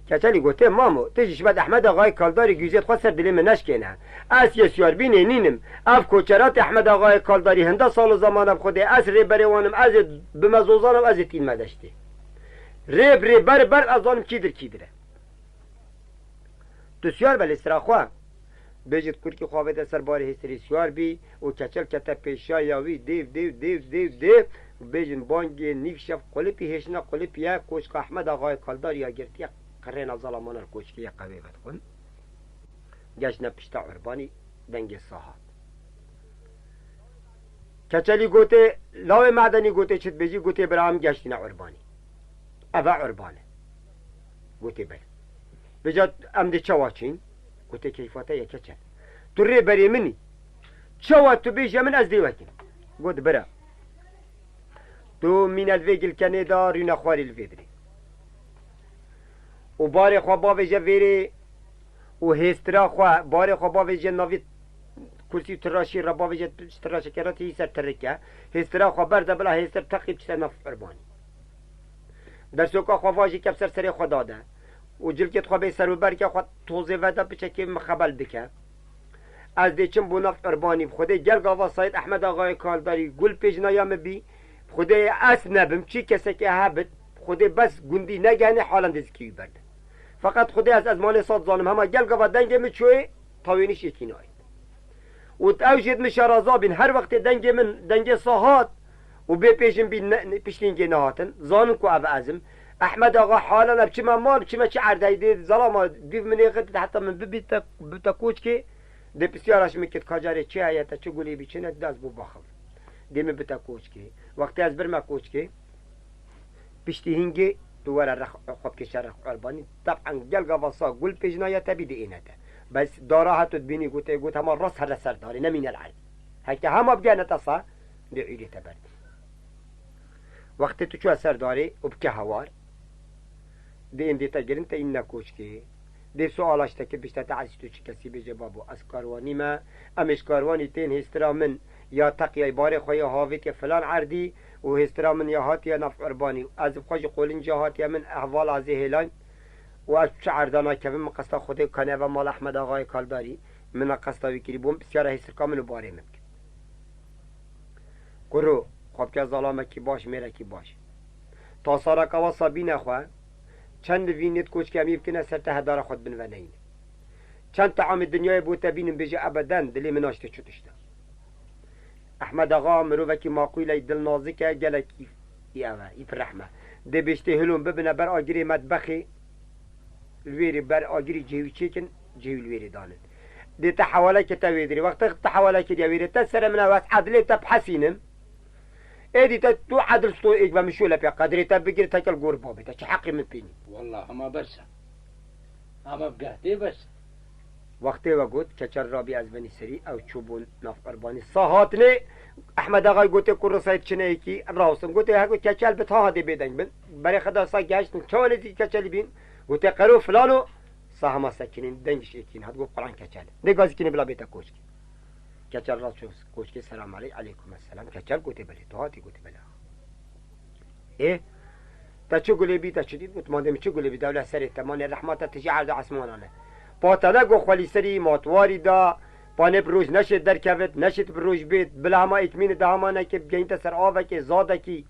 A: کچلی قلت مامو تجیش بعد احمد آقای کالداری گوزید خود سر دلی من نشکنه از یه سیار بینه نینم اف کوچرات احمد آقای کالداری هنده سال زمانم خوده از ری بریوانم از بمزوزانم از تین مدشته ری بر از آنم کیدره تو سیار بل استراخواه بجید کرکی خوابه سر باری هستری سیار بی و کچل کتا پیشا یاوی دیو بجین بانگ نیف شف قلپی هشنا قلپی یا کوشک احمد آقای کالداری یا گرتی قرین از ظلمانه کوشکی یا قوی بدخون گشنا پشتا عربانی دنگ ساحات کچلی گوته لاو معدنی گوته چت بجی گوته برام گشتینا عربانی اوه عربانه گوته بر بجاد امده چواچین گوته کیفاته یا کچل تو ری بری منی چوا تو بیجا من از دیوکیم گوت برا تو من الویگل کنه دا رینا خواری الویدری و بار خواه باویجا ویری و هسترا خواه بار خواه باویجا ناوی کرسی تراشی را باویجا تراشی کراتی سر ترکه هسترا خواه برده بلا هستر تقیب چسر نف عربانی در سوکا خواه واجی کب سر خواه داده و جلکت خواه بی سر و برکه خواه توزه وده بچه که مخبل بکه از دیچم بو نفت عربانی خوده گل گاوا ساید احمد آقای کالداری گل پیج نایام بی خوده اس نبم چی کسی که هبت خوده بس گندی نگهنه حالا دزکیوی برده فقط خوده از مال صاد ظالم همه گل گاوا دنگ میچوی تاوینش یکی ناید و اوجد مشارازابین هر وقت دنگ من دنگ ساحات و بی پیشم بین پیشتینگی نهاتن زانن کو او ازم احمد آقا حالا نبچه من مال بچه من چه عرده دید ظلام دیو من یقید حتی من ببیتا کوچ که ده بسیارش میکرد کجاره چه آیتا چه گولی بیچنه دست بو باخم دیمه بتا کوچ که وقتی از برما کوچ که پشتی هنگی دواره رخ خوب کشه رخ عربانی طبعا گلگا واسا گل پیجنایا تبیده اینه ده بس دارا هاتو بینی گوت همه راس هر سر داری نمین العلم هکه همه بگانه تصا ده عیلی تبرد وقتی تو چو سر داری و بکه هوار ده این دیتا گرین تا این نکوچ که ده سوالش تا که بیشتر تعزی تو چی کسی بجه بابو از کاروانی ما امش کاروانی تین هسترا من یا تقیای باره خوی هاوی که فلان عردی و هسترا من یا هاتی یا نفع عربانی از خوش قولین جا هاتی من احوال از هلان و از چه عردانا که من قصد خوده کنه و مال احمد آقای کالداری من قصد ویکری بوم بسیار هستر کامل باره ممکن کرو خواب که ظلامه کی باش میره کی باش تا سارا کواسا بی نخواه چند وینت کوچ که امیب کنه سر تهدار خود بنونین چند تعام دنیای بوتا بینم بجه ابدا دلی مناشته چوتشتا احمد آقا مروفکی ماقویل دل نازکه گلکی ایف رحمه ده بشته هلون ببینه بر آگری مدبخی الویری بر آگری جهوی چیکن جهوی الویری دانن ده تحواله که تاویدری وقت تحواله که دیویری تسر منه واس عدلی تبحسینم ایدی تو عدل ستو ایک و مشوله پی قدری تا بگیری تکل گور بابی تا چه حقی من پینی
B: والله هما بس هما بقهدي بس
A: وقتی و گوت کچر رابی از بنی سری او چوبون ناف اربانی ساحاتنه احمد آقای گوته کرو ساید چنه ایکی راوسم گوته ها گوت کچل به تا هده بیدنگ بین برای خدا سا گشتن چوانه دی کچلی بین گوته قرو فلانو سا هما سکنین دنگش ایکین هد گوت قرآن کچل ده گازی کنه بلا بیتا کوچ کچل را چوس کوچ که سلام علیکم السلام کچل گوته بله تو هاتی گوته بله اه تا چه گلی بی تا چدید بود مادم چه گلی بی دولت سری تمان رحمت تجی عرض عثمانانه پاتنه گو خالی سری ماتواری دا پانه بروج نشد در کوت نشد بروج بیت بلا هما اکمین دا هما نکه بگین تا سر آوه که زاده کی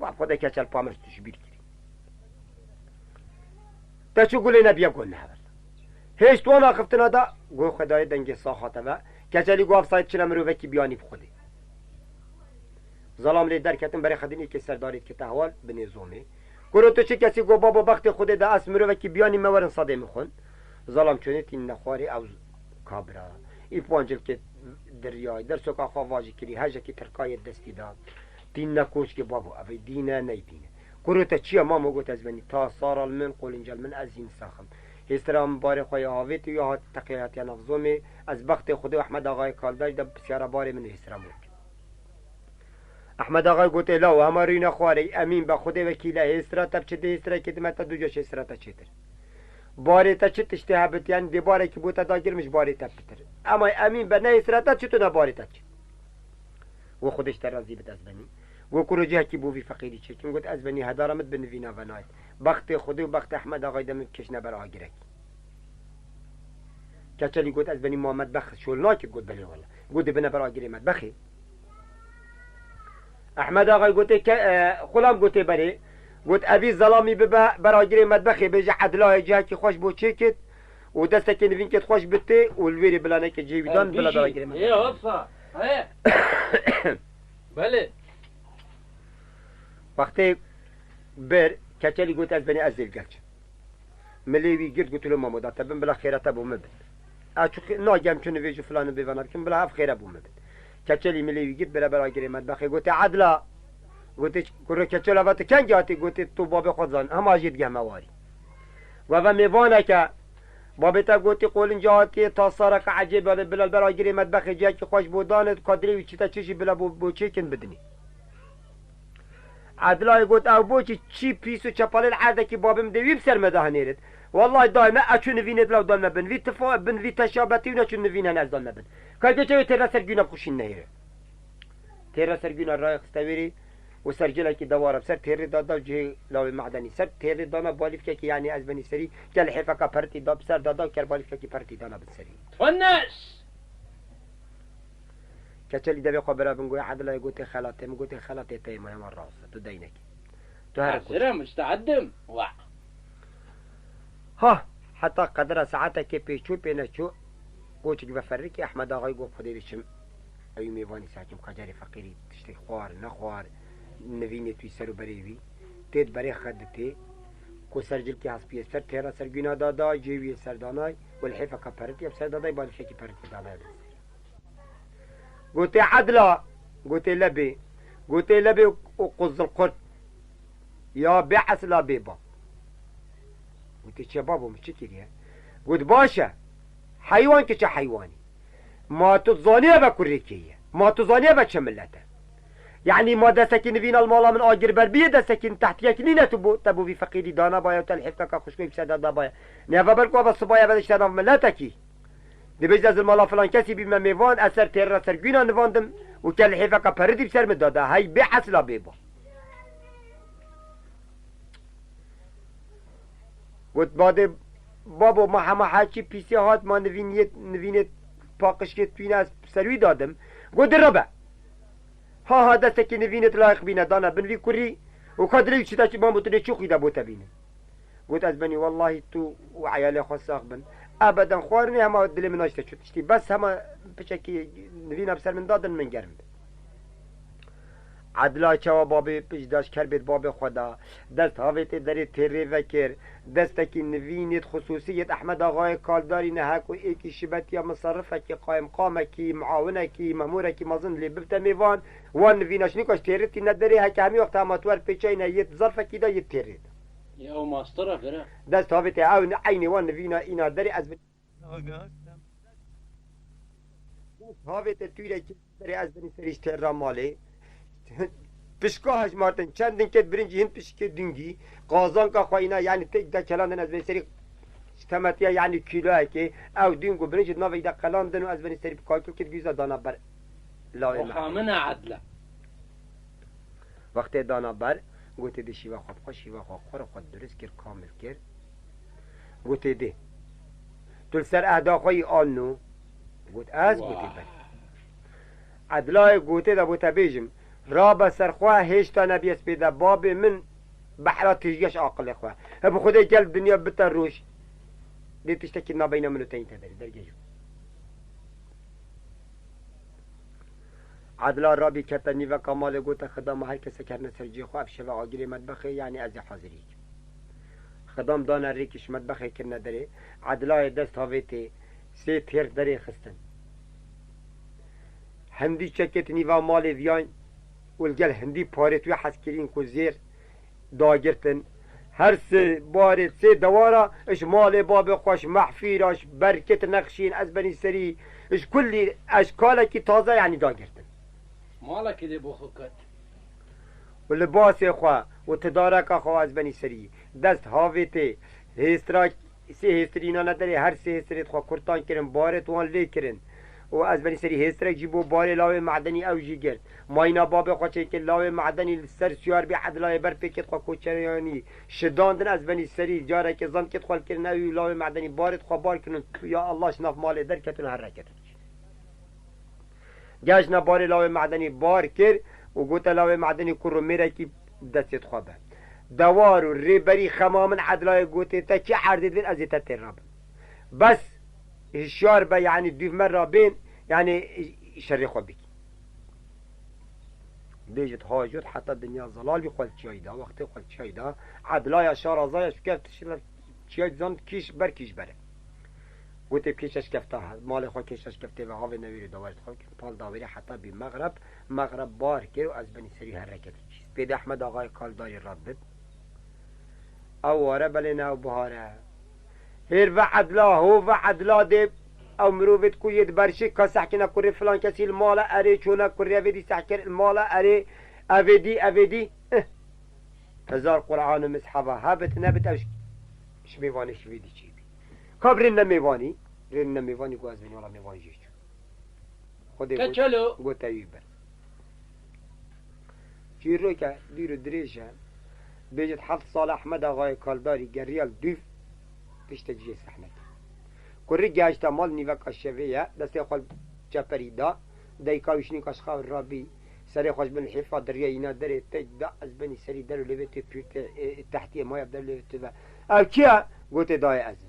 A: و خدا کچل پامرش توش بیر کری تا چه گلی نبیا گل نه هیچ تو ناخفتنا دا گو خدای دنگ ساخاته و کچلی گو افساید چنه مروفه کی بیانی بخوده ظلام لی در کتن برای خدینی که سردارید که تحوال به نظامه گرو تو چه کسی گو بابا بخت خود دا اسم مروفه کی بیانی مورن صاده میخون ظلام چونه تین نخواری او کابرا ای پانجل که دریای در سوکا خواواجی کری هجه که ترکای دستی داد تین نکوش که بابا اوی دینه نی دینه گرو تو چیه ما مگوت از بنی تا سارال من قول انجل من از این ساخم استرام بار خوی آویت یا ها تقیات یا نفذومی از بخت خود احمد آقای کالداج دا بسیار بار من استرام بود احمد آقای گوته لاو هماری نخواری امین با خود وکیله استرا تب چه ده استرا که دمتا دو جاش استرا تا چه تر باری تا چه تشته هبت یعنی دی باری که بوتا دا گرمش باری تا بتر اما امین با نه استرا تا چه تو نه باری تا چه و خودش ترازی بد از بنی و کروجه کی بوی فقیری چه کن گوت از بنی هدارمت بنوینا و ناید بخت خودی و بخت احمد آقای دم کشنه بر آگرک کچلی گوت از بنی محمد بخت شولناک گوت بلی والا گوت بنا بر آگری مد بخی احمد آقای گوت خلام گوت بری گوت ابی ظلامی بر آگری مد بخی بجه عدلای جه کی خوش بو چکت و دسته که نوین کت خوش بته و الویری بلانه که جیویدان بلا بر آگری مد
B: ايه هفا ايه بله
A: وقتی بر کچلی گوت از بنی ازل گلچ ملیوی گرد گوت له مامودا تبن بلا خیرته بو مبد اچو ناگم چون ویجو فلان بیوانر کم بلا اف خیره بو مبد کچلی ملیوی گرد بلا برا گری مطبخ گوت عدلا گوت کرو کچلا وقت کن جاتی گوت تو باب خودزان هم اجید گه مواری و میوانه که بابتا گوت قولن جاتی تا سارق عجیب بلا برا گری مطبخ جا که خوش بودانت کادری و چیتا چیشی بلا بو چیکن بدنی عدلای گوت او بوچی چی پیس و چپالیل عرده که بابم دویب سر مداه نیرد والله دائما اچو نوینت لو دان مبن وی تفا بن وی تشابتی و نچو نوینن از دان مبن که چه تیرا سرگینا خوشین نهیره تیرا سرگینا رای خستویری و سرجله که دواره سر تیری دادا جه لاوی معدنی سر تیری دانا بالیف که یعنی از بنی سری کل حیفه که پرتی داب سر دادا کر بالیف که پرتی دانا بن سری
B: تونس
A: کچلی دبی خبره بنگوی عدلای گوتی خلاته مگوتی خلاته تیمه هم راسته تو دینکی تو هر
B: سرا مستعدم وا
A: ها حتی قدر ساعته که پیچو پینچو کوچک بفرکی احمد آقای گفت خودی بشم ایو میوانی ساکم قجاری فقیری تشتی خوار نخوار نوینی توی سر و بریوی تید بری خدتی کو سرجل کی حسبی سر تیرا سر گینا دادا جیوی سر دانای والحیفه که پرتی اب سر دادای بالی شکی پرتی دانای قلت عدلا قلت لبي وقز القرد يا بعث لا بيبا قلت شبابه مش كده قلت باشا حيوان كش حيواني ما تظانيه بكريكيه ما تظانيه بشملته يعني ما ده سكن فينا المالا من آجر بربيه ده سكن تحت يكنينه تبو في فقيري دانا بايا وتلحفتك خشكوي بسداد بايا نيفا بالكوا بس بايا بدش تنام ملتكي دی بیش از المالا فلان کسی بی من میوان اثر تیر را سرگینا نواندم و کل حیفه که پردی بسر مداده های بی حسلا بیبا گوت باده بابا ما همه هرچی پیسی هات ما نوینیت پاقش که توین از سروی دادم گوت ربه ها دسته که نوینیت لایق بینه دانه بنوی کری و کادری چیتا چی ما بتونه چوخی دا بوتا بینه گوت از بنی والله تو و عیالی خواست ساق بن ابدا خوارنی همه دل من ناشته شدشتی بس همه پچکی نوین ابسر من دادن من گرم عدلا چوا بابی پجداش کر بید باب خدا دست هاویت داری تیری وکر دستکی نوینیت خصوصیت احمد آقای کالداری نهک و ایکی شبت یا مصرفه کی قایم قامه کی معاونه کی مموره کی مازن لی ببتا میوان وان نویناش نیکاش تیری تی نداری هک همی وقت هماتوار پیچای نیت ظرفه کی دا یت تیری
B: يا ماسترة فرا
A: دست هاویت او عینی وان نوینا اینا داری از هاویت تویره که داری از بنی سریش تیر را ماله پشکاهش مارتن چندین که برنجی هند پشکه دنگی قازان که خواینا یعنی تک دا کلاندن از بنی سری تمتیا یعنی کیلوه که او دینگو برنج ناوی دا قلاندن و از بنی سری بکاکل کد گوزا دانا بر لاوی
B: وخامنه عدله
A: وقتی دانا بر گوته دی شیوه خواب خور خود درست کر کامل کر گوته دی تل سر اهدا خوی آنو گوت از گوته بر عدلای گوته دا بوتا بیجم را بسر خواه هشتا نبی اسپیده باب من بحرات تجیش عاقل خواه هب خودی گل دنیا بتر روش دی تشتکی نابینا منو تین تداری در گیجو عدلا رابی کتا نیوه کامال گوتا خدام هر کسی کرنه سرجی خواه افشوه آگیری مدبخه یعنی از حاضری خدام دانا ریکش مدبخه کرنه داره عدلای دست هاویتی سی تیر داره خستن هندی چکت نیوه مال ویان والگل هندی پارت و حسکرین کو زیر داگرتن هر سه بارت سه دوارا اش مال باب خوش محفیراش برکت نقشین از بنی سری اش کلی اشکالکی تازه یعنی داگرتن
B: مالك اللي بخوكت
A: ولباس خواه و تدارک خواه از بنی سری دست هاویته هسترا سه هسترینا نداره هر سه هستریت خواه کرتان کرن بارت وان لی کرن و از بنی سری هسترک جیبو بار لاوه معدنی او جی گرد ماینا باب خواه چه که لاوه معدنی سر سیار بی عدلای بر پیکت خواه کوچریانی شداندن از بنی سری جاره که زن کت خواه کرن اوی لاوه معدنی بارت خواه بار کرن یا الله شناف مال در کتون هر رکتن گشنا بار لاوه معدنی بار کر و گوتا لاوه معدنی کرو میره کی دستت خوابه دوار و ریبری خمامن عدلای گوته تا چه عرضید بین از ایتا تیر رابن بس هشیار با یعنی دوف مر رابین یعنی شر خواب بکی بیجت هاجود حتی دنیا زلال بی خوال چیای دا وقتی خوال چیای دا عدلای اشار ازای شکر تشیل چیای زند کیش بر کیش بره گوته کیشش کفته مال خو کیشش کفته و هاوی نویری داورت خو پال داوری حتی بی مغرب بار کرد و از بنی سری حرکت چیز بید احمد آقای کالداری راد بد او واره بلنا و بهاره هیر و عدلا هو و عدلا دب او مروفت کو ید برشی که سحکینا کره فلان کسی المال اره چونه کره اویدی سحکر المال اره اویدی هزار قرآن و مصحبه هابت نبت اوش شمیوانی شویدی چی کابرین نمیوانی رین نمیوانی گو از بینی والا میوانی جیش خودی
B: كتشلو
A: گو تایوی بر چی رو که دیر دریشه بیجت 7 سال احمد آقای کالداری گریال دوف پشت جیه سحنک کری گشتا مال نیوک شویه دستی خال چپری دا دیکاوشنی کاش خواهر رابی سری خوش بن حفا دریا اینا داره تج دا از بنی سری در لبت پیوت تحتی مایب در لبت او چیه گوته دای ازم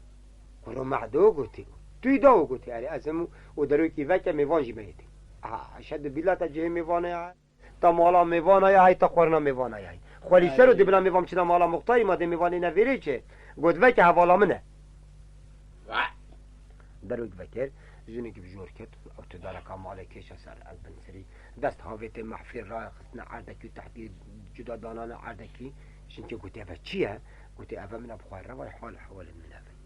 A: کرو معدو گوته توی داو گوته اره ازمو و دروی که وکه میوان جی میتی شد بیلا تا جه میوانه یا تا مالا میوانه یا تا قرنا میوانه یا خولی سر و دی بلا میوان چنا مالا مختاری ما دی میوانی نویری چه گوت وکه حوالا منه دروی وکر جونی که بجور کت او تدارک مالا کش سر از بنی سری دست هاویت محفیر رای خستنا عردکی تحتی جدا دانان عردکی شنکه گوته اوه چیه گوته اوه من بخواه روای حال حوال من اوه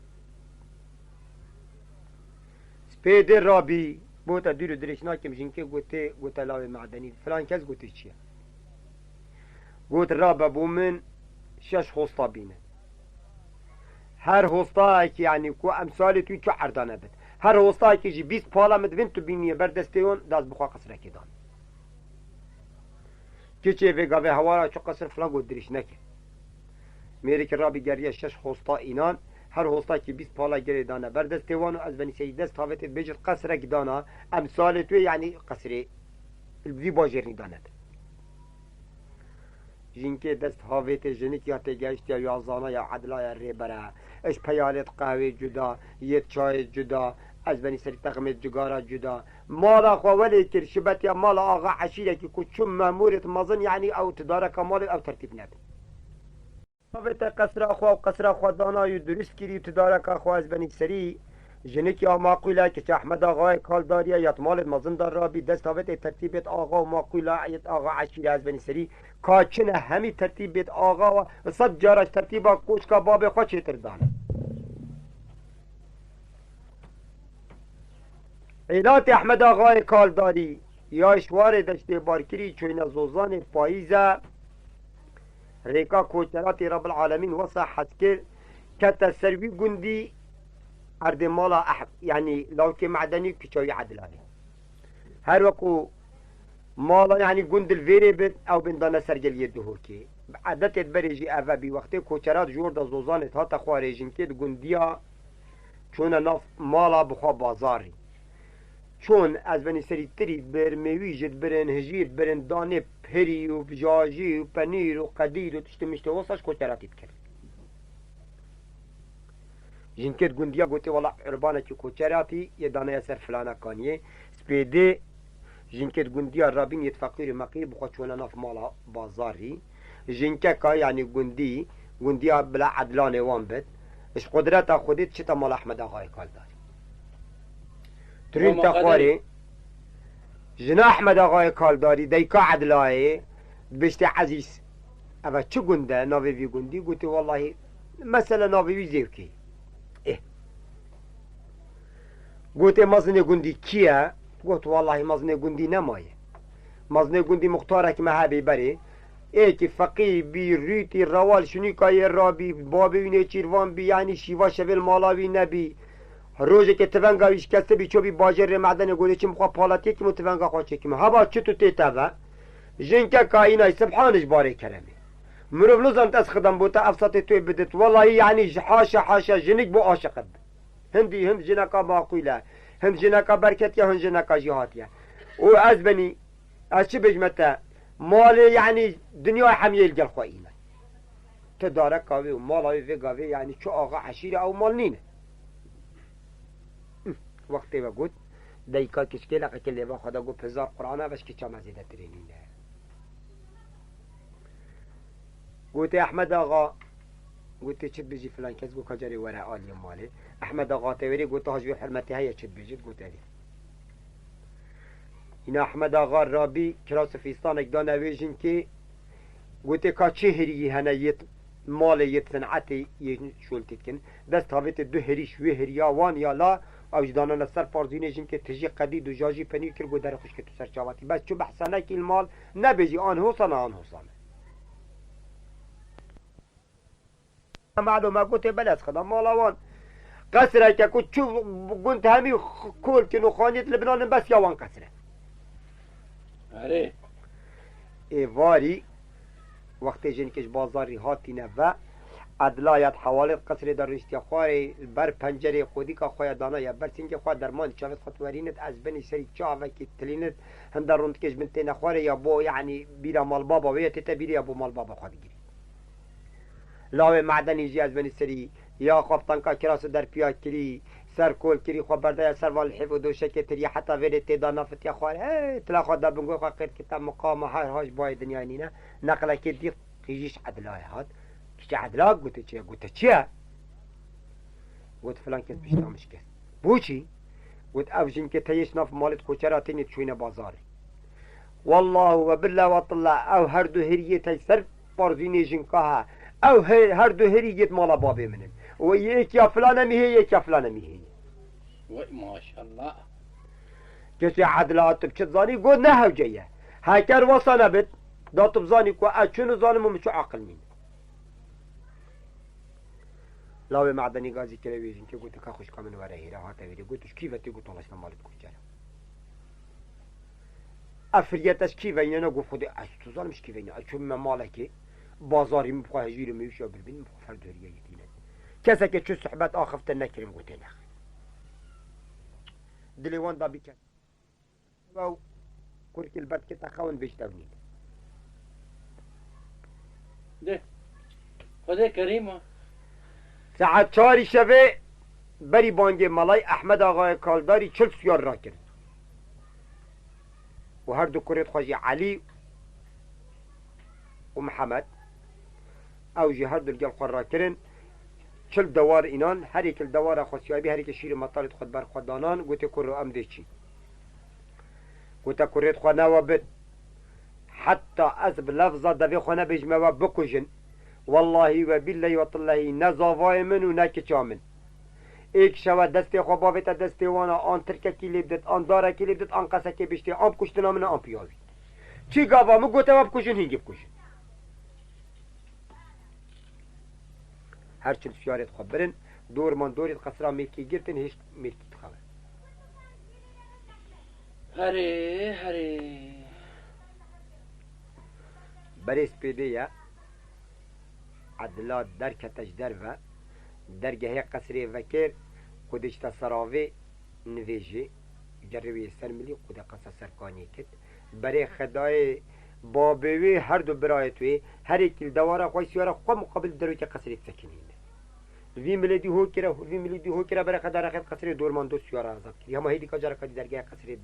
A: سپیده رابی بوتا دیر و درش ناکم جنکه گوته لاوه معدنی فلان کس گوته چیه گوت رابا بو من 6 خوستا بینه هر خوستا که یعنی کو امثال توی چو عردانه بد هر خوستا که جی 20 پالا مدوین تو بینیه بردستیون داز بخواه قصره که دان که چه وگاوه هوا را چو قصر فلان گوت درش نکه میره که رابی گریه 6 خوستا اینان هر هستا که 20 پالا گره دانه بردست دیوانو از بنی سید دست هاوت بجد قصره دانا امثال توی یعنی قصره البدی باجرنی داند جنکه دست هاوت جنیت یا تگشت یا یازانه یا عدلا یا ریبره اش پیالت قهوه جدا یه چای جدا از بنی سری تقمت جگارا جدا مالا خواه کر شبت یا مالا آغا عشیره که کچون مامورت مزن یعنی او تدارک مال او ترتیب نبید هاوت قصر اخوا و قصر اخوا دانای درست کری تدارک اخوا از بنی سری جنکی آماقویلا که احمد آقای کالداریه یاد مالت مزندار را بی دست هاوت ترتیبت آقا و ماقویلا ایت آقا عشیره از بنی سری کاچنه همی ترتیبت آقا و صد جارش ترتیبا کوچکا باب خوا چیتر دانه ایلات احمد آقای کالداری یا اشوار دشت بارکری چوین زوزان پاییزه ریکا کوچرات رب العالمین وصا حد کرد که تسروی گندی عرض مالا يعني لو كي معدني كشوي عدلاني هر وكو مالا يعني قند الفيري بد او بندانا سرجل يده كي عادت بريجي افا بي وقتی کوچرات جور دا زوزانت هاتا خواريجين كي قنديا چون ناف مالا بخوا بازاري چون از بني سري تري برموي جد برن هجير برن دانه پري و بجاجي و پنير و قدير و تشتمشت وصاش کوچرات يتكر جنكت قنديا قلت والله عربانة کوچراتي يدانا يسر فلانا كانيه سبيدي جنكت قنديا رابين يتفقير مقير بخوا چون ناف مالا بازاري جنكا يعني قنديا بلا عدلانه وان بد اش قدرت خودت چتا مال احمد آقای کال داری ترین تخواری جنا احمد آقای کال داری دیکا عدلایه بشت عزیز اما چه گنده ناوی وی گندی گوتی والله مثلا ناوی وی زیوکی گوتی مزن گندی کیه گوت والله مزن گندی نمایه مزن گندی مختاره که محبی بری ایکی فقی بی ریتی روال شنی که رابی بابی وینه چیروان بی یعنی شیوا شویل مالاوی نبی روزی که تونگاویش کسته بی چوبی باجر معدن گوده چی مخواه پالاتی که متونگا خواه چکیم هبا چه تو تیتا و جنکه که اینای سبحانش باره کرمی مروف نظام تاس خدم بوتا افساط توی بدت والله یعنی حاشا جنک بو عاشقد هند جنکا باقویله هند جنکا برکتیه هند جنکا جهاتیه و از بنی از چی بجمته مال يعني دنيا حمية الجل خوينا تدارك قوي ومال في قوي يعني شو آغا عشيرة أو مال نينة وقت وقت دايكا كشكيلة كل ما خدا قو بزار قرآن بس كي كم زيادة ترينينه قلت أحمد آغا قلت شد بيجي فلان كذا قو كجري وراء آل مالي أحمد آغا توري قلت هجوي حرمتي هيا شد بيجي قلت لي اینا احمد آقا رابی کراس فیستانک دانه ویجین که گوته که چه هری هنه یت مال یت صنعتی یه شولتید کن دست هاویت دو هریش وی هریا وان یا لا او جدانا نصر پارزینه جین که تجی قدید و جاجی پنیر کر گو در خوش که تو سر چاواتی بس چو بحثانه که المال نبیجی آن حسانه معلومه گوته بلد خدا مالا وان قصره که کو چو گونت همی کول کنو خانیت لبنان بس یا وان قصره
B: آره
A: ایواری وقتی جنکش بازاری هاتینه و عدلایت حوالت قصر در رشتی خواه بر پنجره خودی که خواه دانه یا بر سنگ خواه درمان چاوت خطورینت از بنی سری چاوه که تلینت هندر روند کش بنتی نخواره یا بو یعنی بیرا مال بابا ویت تا بیری یا بو مال بابا خواه بگیری لاوه معدنی جی از بنی سری یا خواب تنکا کراس در پیاد کری سر کول کری خو برده سر وال حیف و دوشه که تری حتی ویره تیدا نفت یا خواره تلا خود بنگوی خواه قید که تا مقام هر هاش بای دنیا نینه نقله که دی قیجیش عدلای هات که عدلا گوته چیه گوته چیه گوت فلان کس بشتامش کس بو چی گوت افجین که تیش ناف مالت خوچراتینی چوینه بازاری والله و بالله و طلع او هر دو هریه تی سر پارزینی جنکاها او هر دو هریه مالا بابی منن و یک یا فلانه میه یک یا فلانه میه
B: وای ماشاءالله
A: کسی عدلات بچه زانی گو نه هوجیه هکر وصانه بد داتب زانی کو اچون زانمو مچو عقل مین لاوی معدنی گازی که ویژین که گوته که خوش کامن وره هیره هاته ویده گوتش کیوتی گوت آلشنا مالت کجره افریتش کیوه اینه نگو خود اچ تو زانمش کیوه اینه اچون ممالکی بازاری مبخواه هجویر میوش یا بربین مبخواه فردوریه یدینه کسی که چو صحبت آخفته نکریم گوته نخ دلیوان دا بیکن و کرک البرد که تخوان بیشتونید
B: ده خدا کریمه
A: ساعت 4 شبه بری بانگ ملای احمد آقای کالداری 40 سیار را کرد و هر دو کرد خواجی علی و محمد او جی هر دو الگل خور را کرن 40 دوار اینان هر یک دوار خوشیابی هر یک شیر مطالت خود بر خودانان گوته کر رو امده چی گوته کرد خواه نوابد حتی از بلفظه دوی خونه بجمه و بکجن والله و بالله و طلعی نزاوای من و نکچا من ایک شوه دستی خواه باویت دستی وانا آن ترکه کی لیبدت آن داره کی لیبدت آن قصه کی بشتی آن کشتنا من آن پیاوی چی گاوا مو گوته و بکشن هنگی بکشن هر چند سیارت خواه برن دور من دوری قصرا میرکی گرتن هیچ میرکی تخواه
B: هره
A: بريس بيديا عدلات دركتش درفا درجة هي قصري فكر قدش تصراوي نفيجي جربي سرملي قد قصة سركاني كت بري خداي بابوي هر دو برايتوي هر اكل دوارا خوي سيارا خو مقابل دروجة قصري تسكنين في ملدي هو كرا في ملدي هو كرا بري خدا رخد قصري دور من دو سيارا عذاب كري هما هيدي كجارة كدي درجة قصري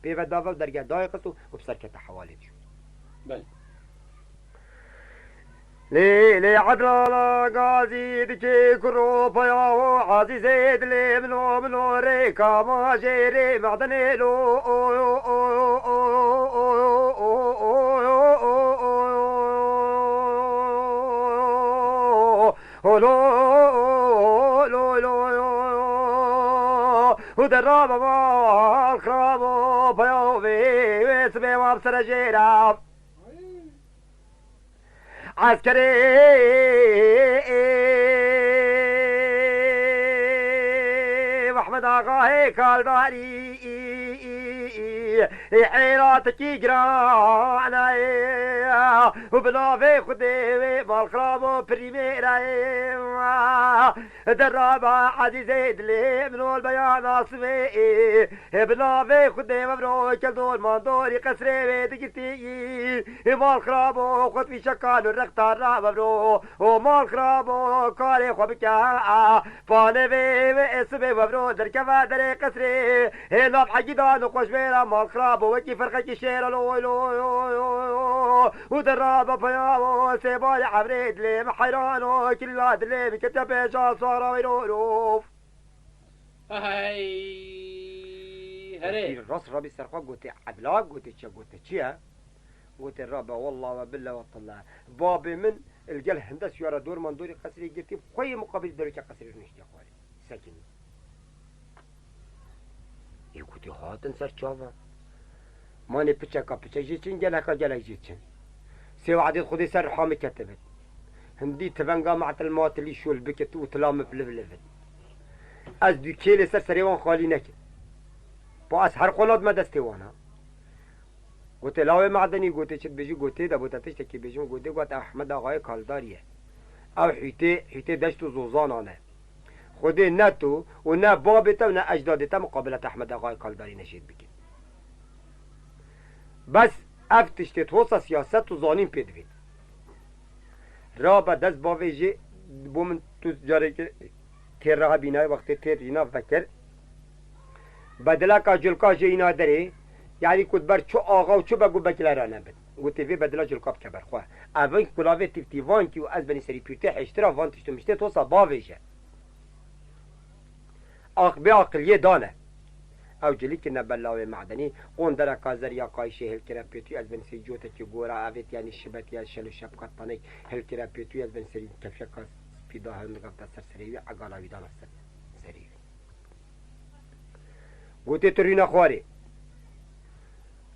A: بيفا دافا ودرجة داي قصو وبسركة حوالي شو
B: بله
A: لي عدل غازي دكي كروبا يا عزيزي دلي منو ريكا ما جيري معدني لو ودرابا ما الخرابو بيوبي ويسبي وابسر جيراب عسكري محمد آقای کالداری حیراتك جرانا وبنافي خدي بالخراب بريميرا درابا عزيزي دلي منو البيان اصفي بنافي خدي مبروك الدول مندوري قسري دقيتي بالخراب خد في شكال الرختار مبروك ومال خراب كاري خبكا فاني بي اسمي مبروك دركفا دري قسري هلا بحجدان وقوش بيرا مال خراب وكي فرقك شير لو ودرابة فياو سيبالي حبريد لي محيرانو كل هاد اللي بكتب جال صار ويروف
B: هاي هري
A: الراس ربي سرقا قلت عدلا قلت شيا قلت الرابع والله وبالله والله بابي من الجل هندس يورا دور من دوري قصري قلت خوي مقابل دوري قصري نشتي خوالي ساكن يقولي هاتن سر شافا ماني بتشكا بتشيجين جلها جلها جيتشن سوى عديد خدي سر حامي كتبت هندي تبنقا مع الموت اللي شو البكت وتلام بلفلفت از دو كيلي سر سريوان خالي نكت باس هر قولاد ما دستيوانا قلت لاوي معدني قلت شد بيجي قلت دا بوتا تشتكي بيجون قلت احمد آقای کالداریه او حيتي دشتو زوزان آنه خودی نه تو و نه بابتا و نه اجدادتا مقابلت احمد آقای کالداری نشید بکن بس افتشتی توسا سیاست و زانین پیدوید را با دست باویجی بومن تو جاره که تیر راه بینای وقتی تیر اینا فکر بدلا که جلکا جه اینا داره یعنی کد بر چو آقا و چو بگو بکل را نبید گوتی وی بدلا جلکا بکبر خواه اول کلاوه تیوان که و از بنی سری پیوته حشترا وان تشتو مشته توسا باویجه بعقل دانه او جلی که نبلاوی معدنی اون در کازر یا قایشه هل کرا پیتوی از بن سیجوته که گورا اویت یعنی شبت یا شلو شبکت تانک هل کرا پیتوی از بن سری کفشه کاس پیدا هم نگفت سر سریوی اگالاوی دان سر سریوی گوتی ترینا خواری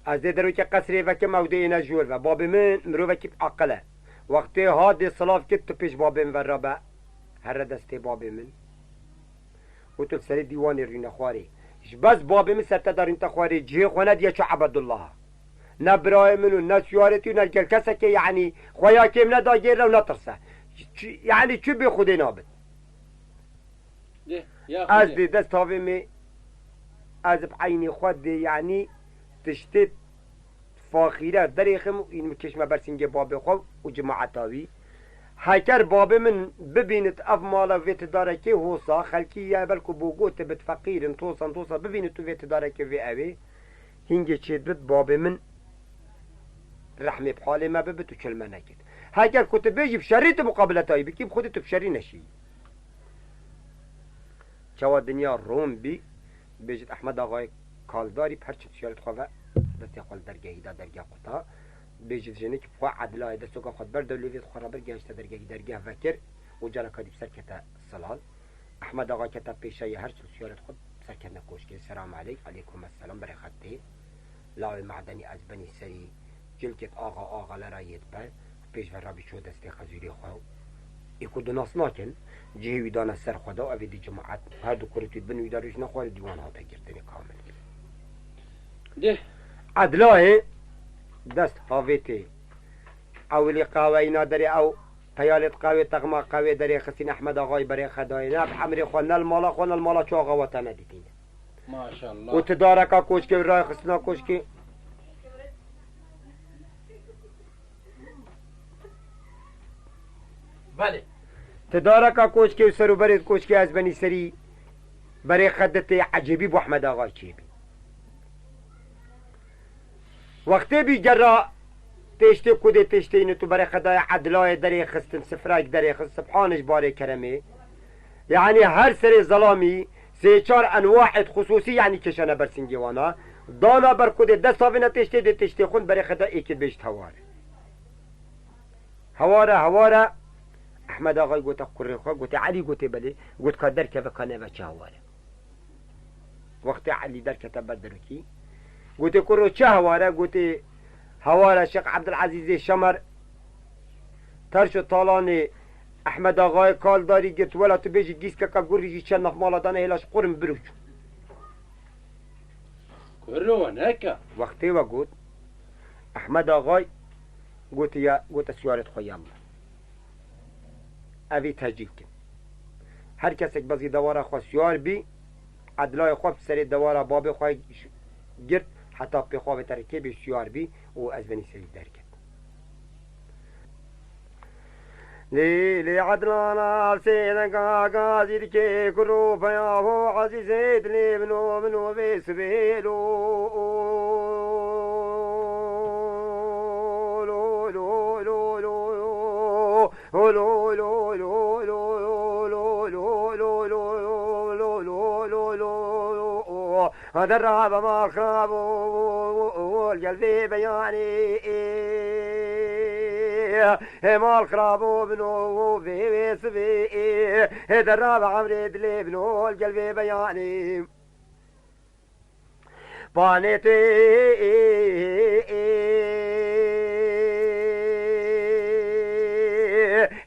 A: از درو که قصری و که موده اینا جور و باب من مرو و که عقله وقتی هاد صلاف کت تو پیش باب من و ربا هر دسته باب من قلت سر دیوان رین خواری بس باب من سرت دارین تخواری جه خونه دیا چو عبدالله نه برای منو نه سیارتی نه گل کسا که یعنی خویا کم ندا گیر رو نترسه یعنی چو به خودی نابد از دی دست هاوی می از بعین خود یعنی تشتید فاخیره دریخم این کشمه برسینگ باب خود و جماعتاوی هکر باب من ببینت اف مالا ویت داره که حوصا خلکی یا بلکو بوگوت بد فقیرن توصا ببینت تو ویت داره که وی اوی هنگی چید بد باب من رحمه بحال ما ببت و کلمه نکد هکر کت بیجی بشریت مقابلتایی بکی بخودت بشری نشی چوا دنیا روم بی بیجید احمد آقای کالداری پرچت شیارت خواه دستی خوال درگهی دا درگه قطا بیجید جنه که بخواه عدلای دستو که خود برد دولویت خواه بر گشت درگه فکر و جانا کدی بسر کتا صلال احمد آقا کتا پیشه هر چل سیارت خود بسر کتا نکوشکی سلام علیکم السلام برای خطه لاوی معدنی از بنی سری جلکت آقا لرایت بر پیش و رابی شو دستی خزوری خواه يكون ناس ناكن جهي ويدانا السر خدا وأبي دي جماعات هادو كرتي بنو يداروش نخوال ديوان هاتا جرتني كامل
B: ده
A: عدلاه دست هاويتي أولي قاوينا دري أو قيالت قاوي تغما قاوي دري خسين أحمد آغاي بري خداي ناب حمري خوانا المالا شو غواتا نديتين
B: ما شاء الله
A: وتداركا كوشكي وراي خسنا كوشكي
B: بله
A: تداركا كوشكي وسرو بريد كوشكي از بني سري بري خدتي عجيبي بو أحمد آغاي شيبي وقتی بی جرا تشتی کودی تشتی نتو برای خدای عدلای دری خستن سفرک دری خست سبحانش باره کرمه يعني هر سر ظلامی سه چار انواع خصوصی يعني کشانه برسنگی وانا دانا بر کودی دست آوینا تشتی دی تشتی خون برای خدا ایکید بیشت هواره احمد آقای گوتا قره خواه گوتا علی گوتا بلی گوت که در که بکنه و چه هواره وقتی علی در که تبدرو کی قلت كرو چه هواره قلت هواره شيخ عبد العزيز شمر ترشو طالاني احمد آقای کال داری قلت ولا تبيجي جيس كاكا قريجي چه نخمالا دانه هلاش قرم بروش
B: كرو هناك
A: وقتی و قلت احمد آقای قلت سيارت خوي الله اوی تهجیل کن هر کسی که بازی دواره خواه سیار بی عدلای خواه سر دواره باب خواه گرد حتی پی خواه ترکیب سیار بی و از بنی سری درکت لیلی عدلانا سیدنگا گازید که کرو پیاهو عزیزید لی منو بیسبیلو هذا الراب ما خاب والقلب بياني ما الخراب بنو في سبي هذا الراب عمري دلي بنو القلب بياني بانيتي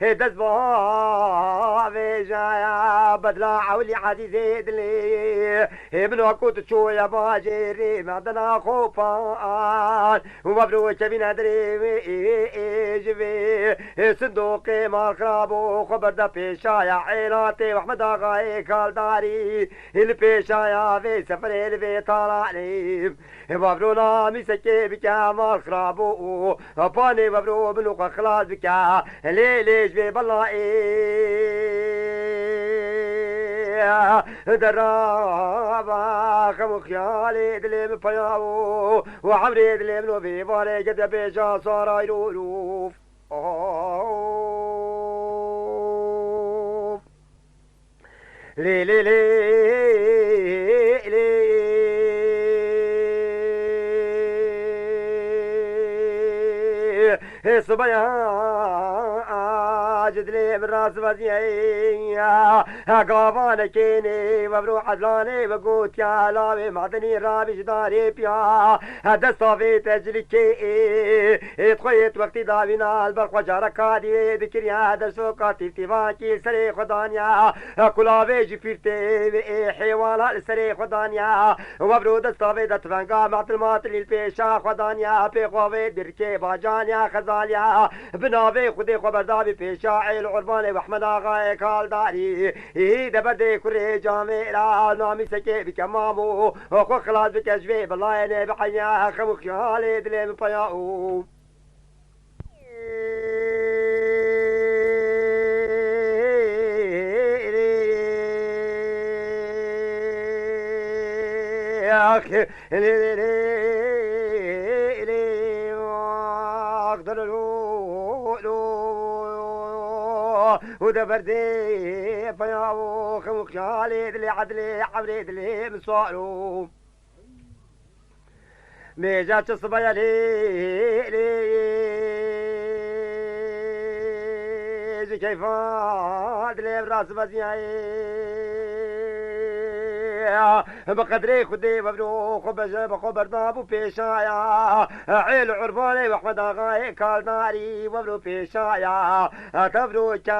A: دزبا بجايا بدلا عولي عزيزي دلي ابن وكوت تشو يا باجري معدنا خوفان ومبرو كبين ادري جبي صندوقي مال خرابو خبر دا بيشايا عيناتي واحمد اغاي كالداري البيشايا في سفر البي طالعني مبرو نامي سكي بكا مال خرابو باني مبرو بنوق خلاص بكا ليش بالله درابا خم خيالي دلي بفياو وعمري دلي منو في باري قد بيجا صار يروف لي لي لي لي صبيا جدلي بالراس وزيا قافان كيني وبروح عدلاني وقوت يا لاوي معدني رابي جداري بيا دستافي تجلكي تخيط وقتي داوينا البرق وجارك هادي ذكري هذا سوقاتي تيفاكي سري خدانيا كلاوي جفيرتي حيوانا سري خدانيا وبرو دستافي دتفنقا معدل ماتلي البيشا خدانيا بيقوي دركي باجانيا خزاليا بنابي خدي خبردابي بيشا عيل عرباني واحمد آغاي كالداري دبردي كري جاميرا نامي سكي بكمامو وخو خلاص بكجبي بالله يني بحيا خمو خيالي دلي من بياو اخي وده بردي فياو خمو خيالي دلي عدلي عمري دلي مسوالو ميجات صبايا لي كيف دلي براس بزياي بقدري خدي مبروك بخبرنا بو بيشايا عيل عرباني واحمد اغاي كالناري مبروك بيشايا تبروك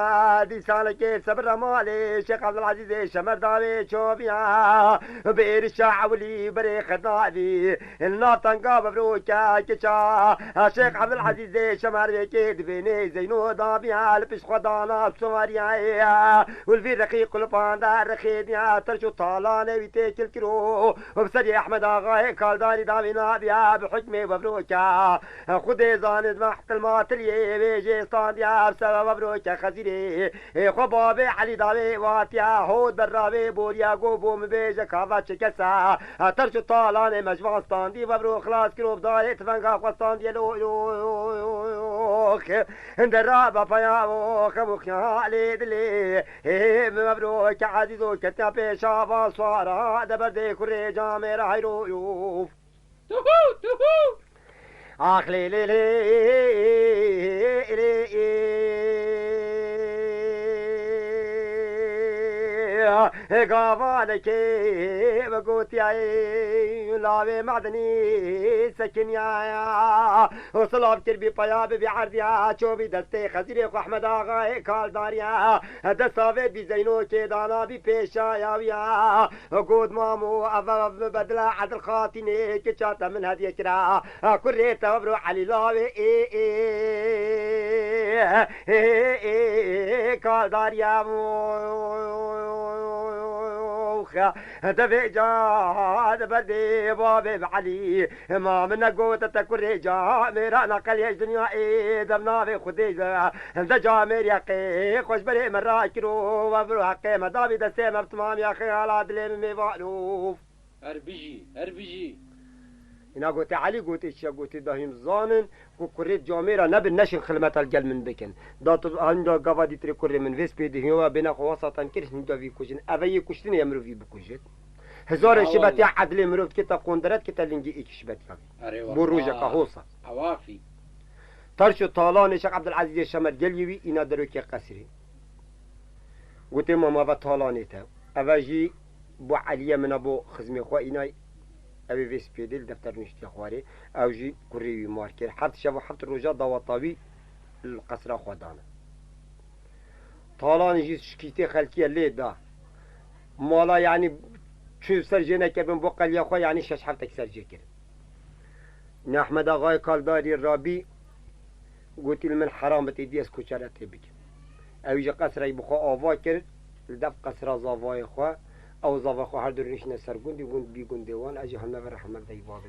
A: دي سالك صبر مالي شيخ عبد العزيز شمر داوي شوبيا بير الشعولي بريخ داوي الناطنقا مبروك كشا شيخ عبد العزيز شمر بيكيد بيني زينو دابيا لبش خدانا سواريا والفي رقيق الباندا رخيديا ترشو طالاني ويتيك الكرو وبسري احمد اغاي كالداني داوي نابيا بحكمي مبروكا خدي زاند محت الماتري بيجي صانديا بسبب مبروكا خزيري خبابي علي داوي واتيا هود برابي بوريا قوبو مبيجا كافا تشكسا ترشو طالاني مجمع ستاندي مبروك خلاص كرو بداري تفنقا خواستاندي لوخ اندرابا فياوخ بوخيا علي دلي مبروك عزيزو كتا بيشا فاسوارا دبردي كوري جامي راي رويوف آخ لي لي قافانك بقوتي لاوي معدني سكن يا وصلاب كربي طياب بعرضيا شوبي دستي خزيري احمد اغاي كال داريا دستاوي بزينو كيدانا ببيشا يا ويا قود مامو بدلا عدل خاطيني كشاتا من هذه كرا كريتا وبرو علي لاوي كال داريا دفي جاد بدي بابي بعلي ما من قوت تكوري جا ميرا نقل يا دنيا ايه دمنا في خديجه دجا ميريقي خوش بري مراكرو وبرو حقي مدابي دسي مبتمام يا اخي على دلي مي والوف
B: هربجي
A: انا قلت علي قلت ايش قلت داهم زانن كوريت جاميرا نبي نشن خدمه الجل من بكن دات عنده قفادي تري كوري من فيس بيدي هو بين وسطا كيرش ندو في كوجن ابي كوشتني يمرو في بكوجت هزار شبت يا عدل مروت كتا قندرت كتا لنجي اكشبت يعني بروجه كهوصه
B: عوافي
A: ترشو طالان شيخ عبد العزيز شمر جليوي انا دروكي قصري قلت ماما بطالانيته افاجي بو عليا من ابو خزمي خو ايناي ابي فيس بيدل دفتر نشتي خواري او جي كوري ماركر حتى شافوا حتى الرجال ضوطاوي القصر خدانا طالان جي شكيتي خلكيه ليه دا مالا يعني شو سرجينا كبن بقل يا اخويا يعني شاش حفتك سرجي كده احمد اغاي قال داري الرابي قلت من حرام بتدي اسكو شراتي بك او يجي قصر يبخو افا كرد لدف قصر زافاي خو او زافا خو هر دورنيش نسر قندي قند بي قندي وان اجي هم نفر حمد دي بابي